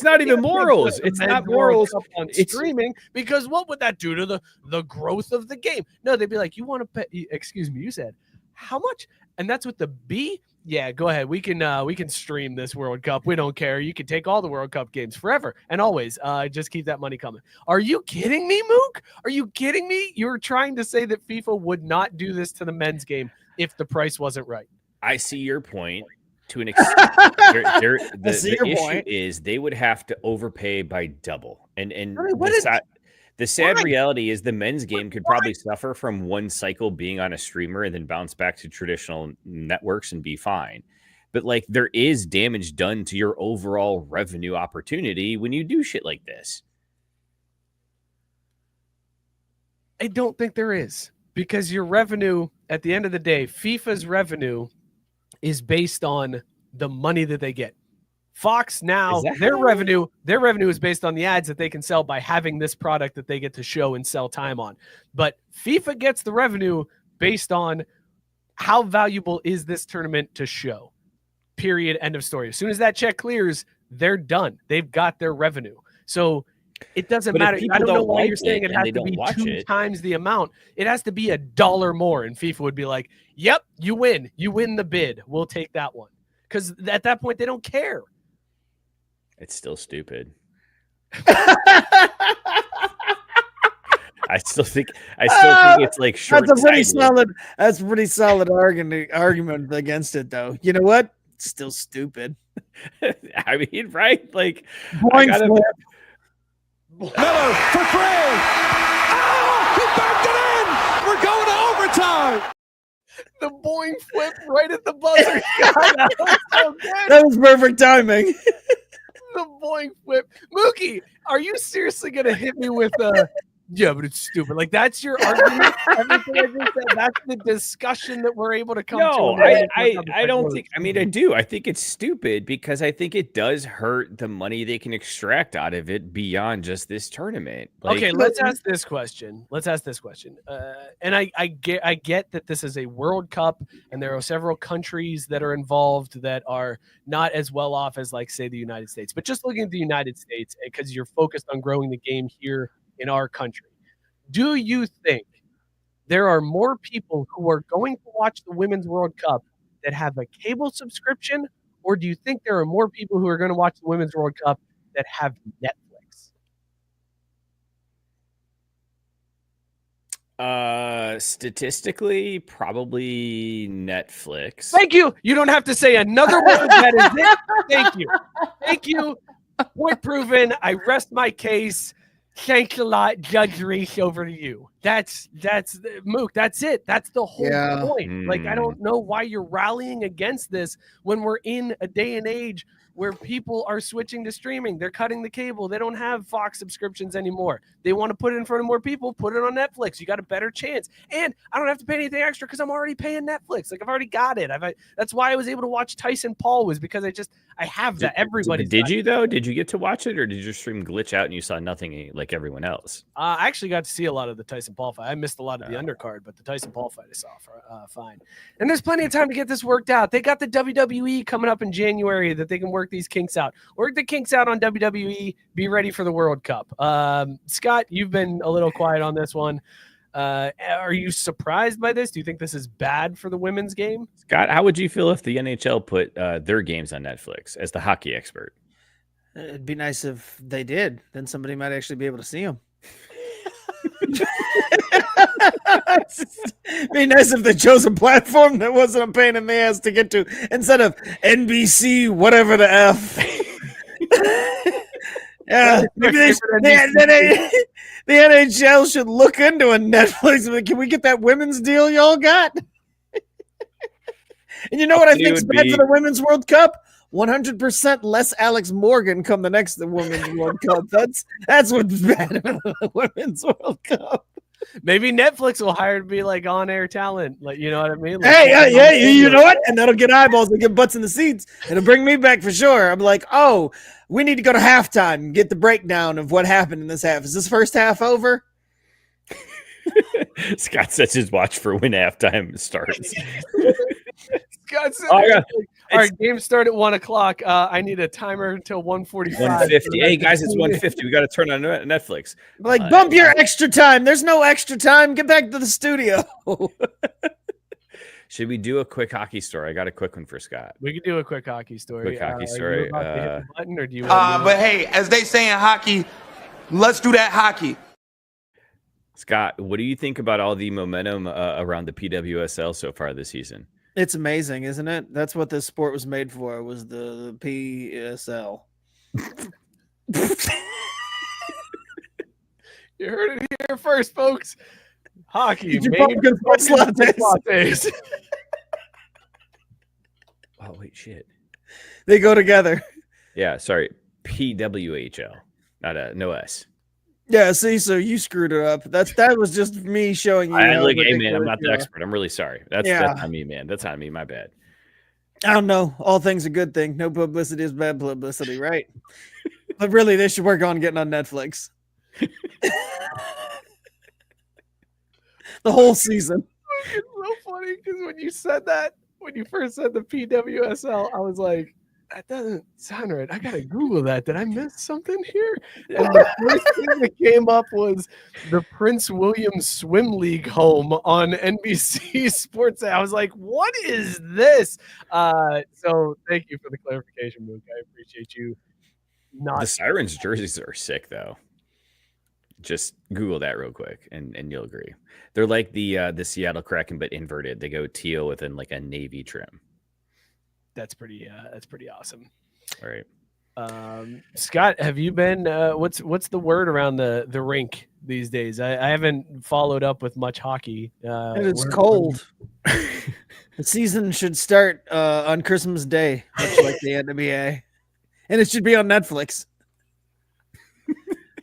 not even morals. It's not morals on streaming, because what would that do to the growth of the game? No, they'd be like, you want to pay? Excuse me, you said how much? And that's with the B. Yeah, go ahead. We can stream this World Cup. We don't care. You can take all the World Cup games forever and always. Just keep that money coming. Are you kidding me, Mook? Are you kidding me? You're trying to say that FIFA would not do this to the men's game if the price wasn't right. I see your point to an extent. The issue is they would have to overpay by double. And the sad reality is the men's game could probably suffer from one cycle being on a streamer and then bounce back to traditional networks and be fine. But like, there is damage done to your overall revenue opportunity when you do shit like this. I don't think there is, because your revenue at the end of the day, FIFA's revenue is based on the money that they get Fox now, their revenue is based on the ads that they can sell by having this product that they get to show and sell time on. But FIFA gets the revenue based on how valuable is this tournament to show. Period. End of story. As soon as that check clears, they're done. They've got their revenue. So it doesn't matter. I don't know why you're saying it has to be 2 times the amount. It has to be $1 more, and FIFA would be like, "Yep, you win. You win the bid. We'll take that one." Because at that point, they don't care. It's still stupid. I still think it's like short. That's a pretty solid argument against it, though. You know what? It's still stupid. I mean, right? Like, Miller for 3. Oh, he backed it in. We're going to overtime. The Boing flip right at the buzzer. God, that was perfect timing. The Boing flip. Mookie, are you seriously going to hit me with yeah, but it's stupid. Like, that's your argument. Everything I just said, that's the discussion that we're able to come to. No, I don't think. I mean, I do. I think it's stupid because I think it does hurt the money they can extract out of it beyond just this tournament. Like, okay, let's ask this question. And I get that this is a World Cup, and there are several countries that are involved that are not as well off as, like, say, the United States. But just looking at the United States, because you're focused on growing the game here in our country, do you think there are more people who are going to watch the Women's World Cup that have a cable subscription, or do you think there are more people who are going to watch the Women's World Cup that have Netflix? Statistically, probably Netflix. Thank you. You don't have to say another word. That is it. Thank you. Point proven. I rest my case. Thanks a lot, Judge Reese. Over to you. That's Mook. That's it. That's the whole point. Like, I don't know why you're rallying against this when we're in a day and age where people are switching to streaming. They're cutting the cable. They don't have Fox subscriptions anymore. They want to put it in front of more people. Put it on Netflix. You got a better chance. And I don't have to pay anything extra because I'm already paying Netflix. Like, I've already got it. That's why I was able to watch Tyson Paul, was because I have that. Everybody did you though? Did you get to watch it, or did your stream glitch out and you saw nothing like everyone else? I actually got to see a lot of the Tyson Paul fight. I missed a lot of the undercard, but the Tyson Paul fight I saw fine. And there's plenty of time to get this worked out. They got the WWE coming up in January that they can work these kinks out. Work the kinks out on WWE. Be ready for the World Cup. Scott, you've been a little quiet on this one. Are you surprised by this? Do you think this is bad for the women's game? Scott, how would you feel if the NHL put their games on Netflix as the hockey expert? It'd be nice if they did. Then somebody might actually be able to see them. It'd be nice if they chose a platform that wasn't a pain in the ass to get to instead of NBC, whatever the F. Yeah, maybe the NHL should look into a Netflix. Can we get that women's deal y'all got? And you know what I think is bad for the Women's World Cup? 100% less Alex Morgan come the next Women's World Cup. That's what's bad about the Women's World Cup. Maybe Netflix will hire to be like on-air talent. Like, you know what I mean? Like, hey, you know what? And that'll get eyeballs and get butts in the seats. It'll bring me back for sure. I'm like, oh, we need to go to halftime and get the breakdown of what happened in this half. Is this first half over? Scott sets his watch for when halftime starts. Scott said, all right, game start at 1:00. I need a timer until 1:45. 1:50. Hey guys, it's 1:50. We got to turn on Netflix. Like, bump your extra time. There's no extra time. Get back to the studio. Should we do a quick hockey story? I got a quick one for Scott. We could do a quick hockey story. Quick hockey story. Are you about to hit the button, or do you want but hey, as they say in hockey, let's do that hockey. Scott, what do you think about all the momentum around the PWSL so far this season? It's amazing, isn't it? That's what this sport was made for, was the PSL. You heard it here first, folks. Hockey. Lattes. Oh, wait, shit. They go together. Yeah, sorry. PWHL. No S. Yeah, see, so you screwed it up. That was just me showing you. Hey, man, I'm not the expert. I'm really sorry. That's on me, man. That's on me. My bad. I don't know. All things a good thing. No publicity is bad publicity, right? But really, they should work on getting on Netflix. The whole season. It's so funny because when you said that, when you first said the PWSL, I was like, that doesn't sound right. I gotta Google that. Did I miss something here? And the first thing that came up was the Prince William Swim League home on NBC Sports. I was like, what is this? So thank you for the clarification, Mook. I appreciate you. The Sirens jerseys are sick, though. Just Google that real quick, and you'll agree. They're like the Seattle Kraken, but inverted. They go teal within like a navy trim. That's pretty awesome. All right. Scott, have you been? What's the word around the rink these days? I haven't followed up with much hockey. It's cold. The season should start on Christmas Day, much like the NBA, and it should be on Netflix.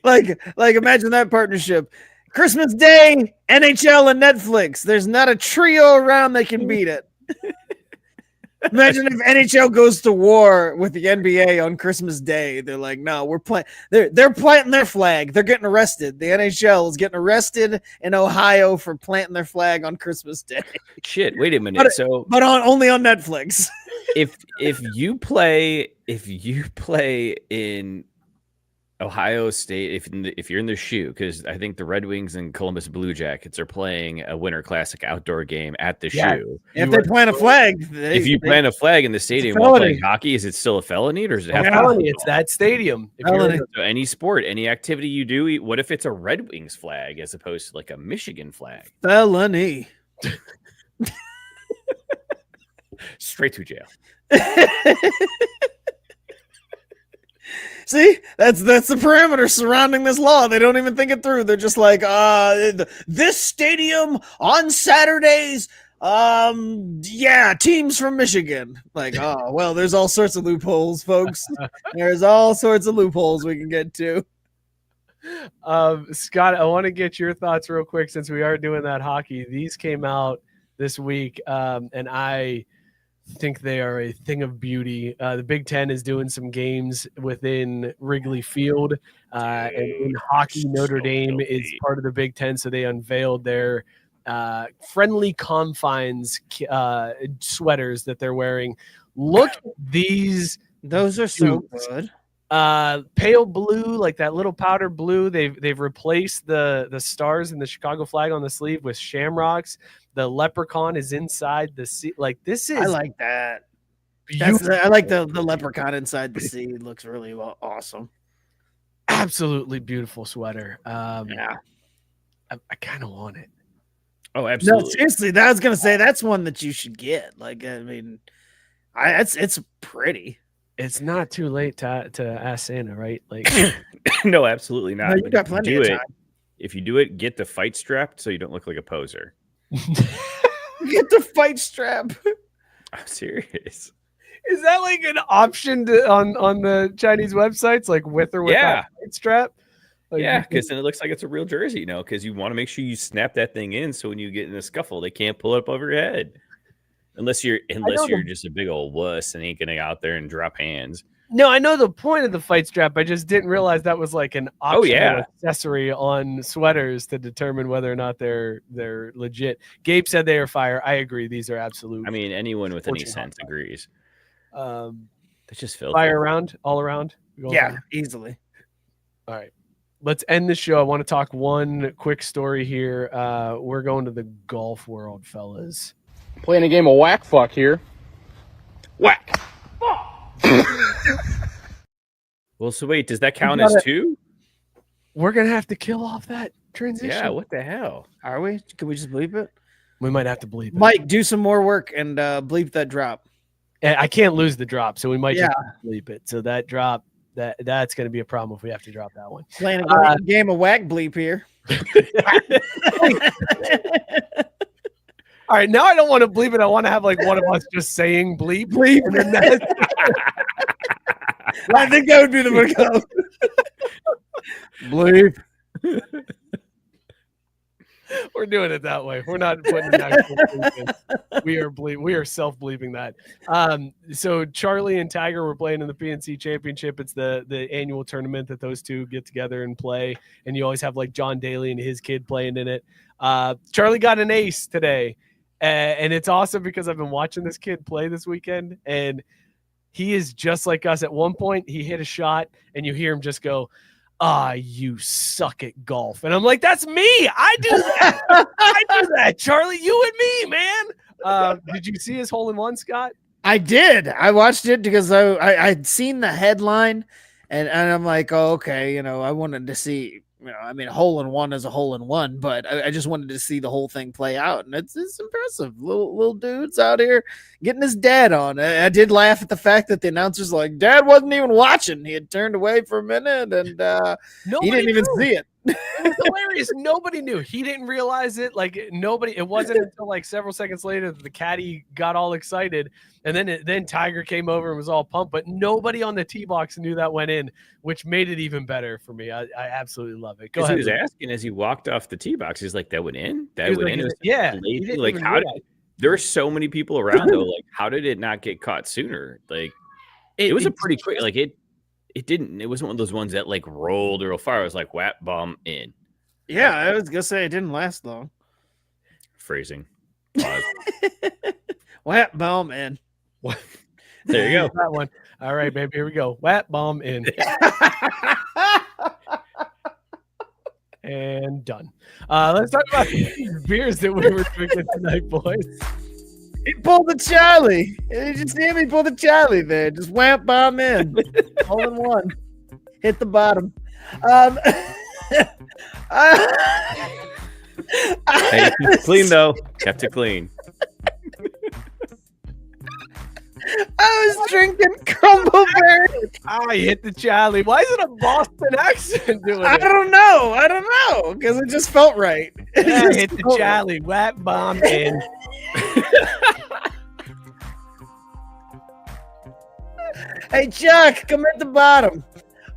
like imagine that partnership. Christmas Day, NHL, and Netflix. There's not a trio around that can beat it. Imagine if NHL goes to war with the NBA on Christmas Day. They're like, no, we're playing. They're planting their flag. They're getting arrested. The NHL is getting arrested in Ohio for planting their flag on Christmas Day. Shit, wait a minute. But only on Netflix. if you play in Ohio State, if you're in the shoe, because I think the Red Wings and Columbus Blue Jackets are playing a Winter Classic outdoor game at the shoe. If they plant a flag, if you plant a flag in the stadium while playing hockey, is it still a felony, or does it have felony? It's that stadium. So any sport, any activity you do, what if it's a Red Wings flag as opposed to like a Michigan flag? Felony. Straight to jail. See, that's the parameter surrounding this law. They don't even think it through. They're just like, this stadium on Saturdays, teams from Michigan. Like, oh, well, there's all sorts of loopholes, folks. There's all sorts of loopholes we can get to. Scott, I want to get your thoughts real quick since we are doing that hockey. These came out this week, and I think they are a thing of beauty. The Big Ten is doing some games within Wrigley Field, and in hockey, Notre Dame is part of the Big Ten, so they unveiled their Friendly Confines sweaters that they're wearing. Look at these. Those are so good. Pale blue, like that little powder blue. They've replaced the stars in the Chicago flag on the sleeve with shamrocks. The leprechaun is inside the sea. Like this is. I like that. I like the leprechaun inside the sea. It looks really awesome. Absolutely beautiful sweater. Yeah, I kind of want it. Oh, absolutely. No, seriously, I was gonna say that's one that you should get. Like, I mean, it's pretty. It's not too late to ask Santa, right? Like, no, absolutely not. No, you got plenty of time. If you do it, get the fight strap so you don't look like a poser. Get the fight strap. I'm serious. Is that like an option on the Chinese websites, like with or without fight strap? Like, yeah, because then it looks like it's a real jersey, because you want to make sure you snap that thing in so when you get in a scuffle, they can't pull it up over your head. Unless you're just a big old wuss and ain't gonna out there and drop hands. No, I know the point of the fight strap. I just didn't realize that was like an optional accessory on sweaters to determine whether or not they're legit. Gabe said they are fire. I agree. These are absolute. I mean, anyone with any sense agrees. That's just filthy. Fire around, all around. Yeah, easily. All right. Let's end the show. I want to talk one quick story here. We're going to the golf world, fellas. Playing a game of whack fuck here. Whack. Well, so wait, does that count as two? We're gonna have to kill off that transition. Yeah, what the hell? Are we? Can we just bleep it? We might have to bleep it. Mike, do some more work and bleep that drop. I can't lose the drop, so we might just bleep it. So that drop, that's gonna be a problem if we have to drop that one. Playing a game of whack bleep here. All right, now I don't want to bleep it. I want to have like one of us just saying bleep. Bleep. And then I think that would be the way to go. Bleep. We're doing it that way. We're not putting an actual bleep in. We are self-bleeping that. So Charlie and Tiger were playing in the PNC Championship. It's the annual tournament that those two get together and play, and you always have like John Daly and his kid playing in it. Charlie got an ace today, and it's awesome because I've been watching this kid play this weekend, and he is just like us. At one point, he hit a shot, and you hear him just go, you suck at golf. And I'm like, that's me. I do that. I do that, Charlie. You and me, man. Did you see his hole-in-one, Scott? I did. I watched it because I'd seen the headline, and I'm like, oh, okay, I wanted to see, a hole-in-one is a hole-in-one, but I just wanted to see the whole thing play out, and it's impressive. Little dude's out here getting his dad on. I did laugh at the fact that the announcer's like, Dad wasn't even watching. He had turned away for a minute, and he didn't even see it. It was hilarious. Nobody knew. He didn't realize it. It wasn't until like several seconds later that the caddy got all excited, and then Tiger came over and was all pumped. But nobody on the tee box knew that went in, which made it even better for me. I absolutely love it. Go ahead. He was asking as he walked off the tee box. He's like, "That went in. That went in." Yeah. Like how did? There were so many people around though. Like, how did it not get caught sooner? Like, it was a pretty quick. Like it didn't. It wasn't one of those ones that like rolled real far. It was like whap bomb in. Yeah, I was gonna say it didn't last long. Phrasing. Whap bomb in. There you go. That one. All right, baby. Here we go. Whap bomb in. And done. Let's talk about the beers that we were drinking tonight, boys. He pulled the Charlie. Did you see him? He pulled the Charlie there. Just wham bomb in. All in one. Hit the bottom. Hey, clean though. Kept it clean. I was drinking Crumbleberry. I hit the Charlie. Why is it a Boston accent doing it? I don't know. Because it just felt right. Yeah, hit the Charlie. Whap bomb in. Hey, Chuck, come at the bottom.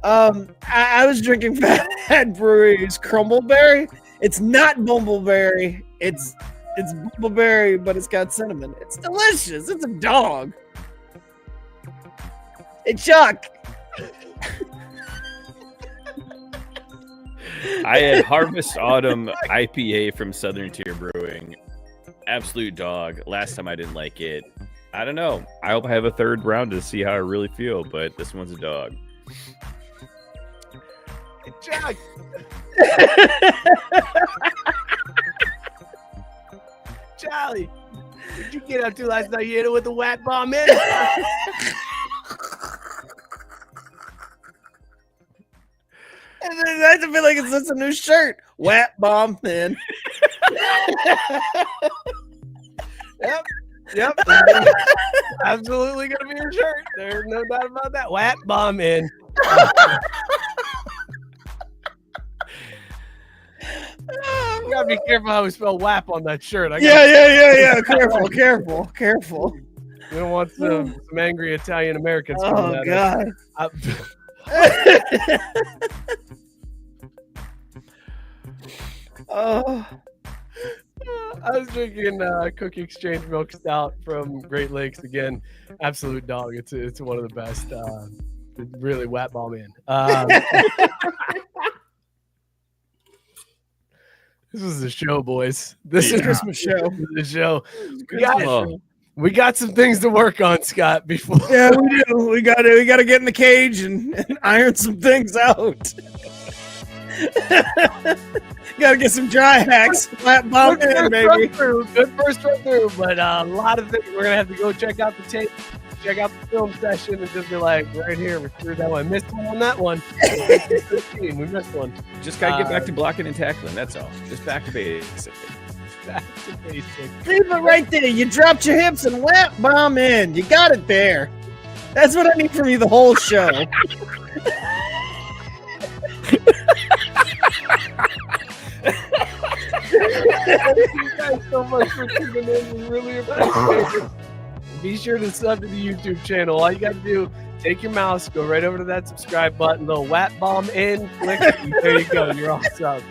I was drinking Fat Brewery's Crumbleberry. It's not Bumbleberry. It's Bumbleberry, but it's got cinnamon. It's delicious. It's a dog. Hey, Chuck. I had Harvest Autumn IPA from Southern Tier Brewing. Absolute dog. Last time I didn't like it. I don't know. I hope I have a third round to see how I really feel, but this one's a dog. Hey, Chuck. Charlie, what'd you get up to last night? You hit it with the whack bomb in? And then I feel like it's a new shirt. Whap bomb in. Yep. Absolutely gonna be your shirt. There's no doubt about that. Whap bomb in. You gotta be careful how we spell WAP on that shirt. Yeah. Careful. We don't want some angry Italian Americans. Oh, God. I was drinking Cookie Exchange Milk Stout from Great Lakes again. Absolute dog. It's one of the best. Really whap bomb in. This is the show, boys. This is Christmas show. The show. We got some things to work on, Scott. Before we do. We got to get in the cage and iron some things out. Got to get some dry hacks. Flat bomb in, baby. Good first run through, but a lot of things we're gonna have to go check out the tape, check out the film session, and just be like, right here, we screwed that one. Missed one on that one. We missed one. Just gotta get back to blocking and tackling. That's all. Just back to basics. Back to basics. Leave it right there. You dropped your hips and whap bomb in. You got it there. That's what I need from you the whole show. Thank you guys so much for tuning in. We really appreciate it. Be sure to sub to the YouTube channel. All you got to do, take your mouse, go right over to that subscribe button, little whap bomb in, click, and there you go. You're all subbed.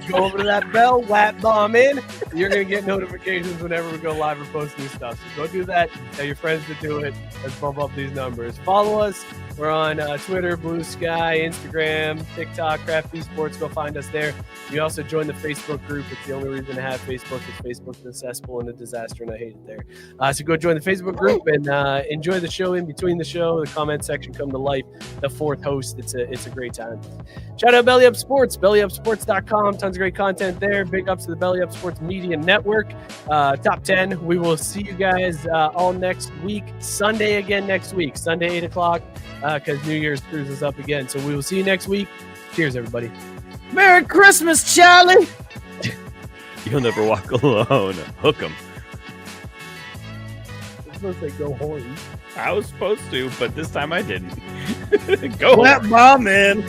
Go over to that bell, lap bomb in. You're going to get notifications whenever we go live or post new stuff. So go do that. Tell your friends to do it. Let's bump up these numbers. Follow us. We're on Twitter, Blue Sky, Instagram, TikTok, Craft Esports. Go find us there. You also join the Facebook group. It's the only reason to have Facebook is Facebook's a cesspool and a disaster, and I hate it there. So go join the Facebook group and enjoy the show in between the show. The comment section come to life. The fourth host. It's a great time. Shout out Belly Up Sports, bellyupsports.com. Tons of great content there. Big ups to the Belly Up Sports Media Network. Top 10. We will see you guys all next week. Sunday again next week. Sunday, 8 o'clock. Because New Year's screws us up again. So we will see you next week. Cheers, everybody. Merry Christmas, Charlie. You'll never walk alone. Hook 'em. I'm supposed to say go horns. I was supposed to, but this time I didn't. Go. That bomb, man.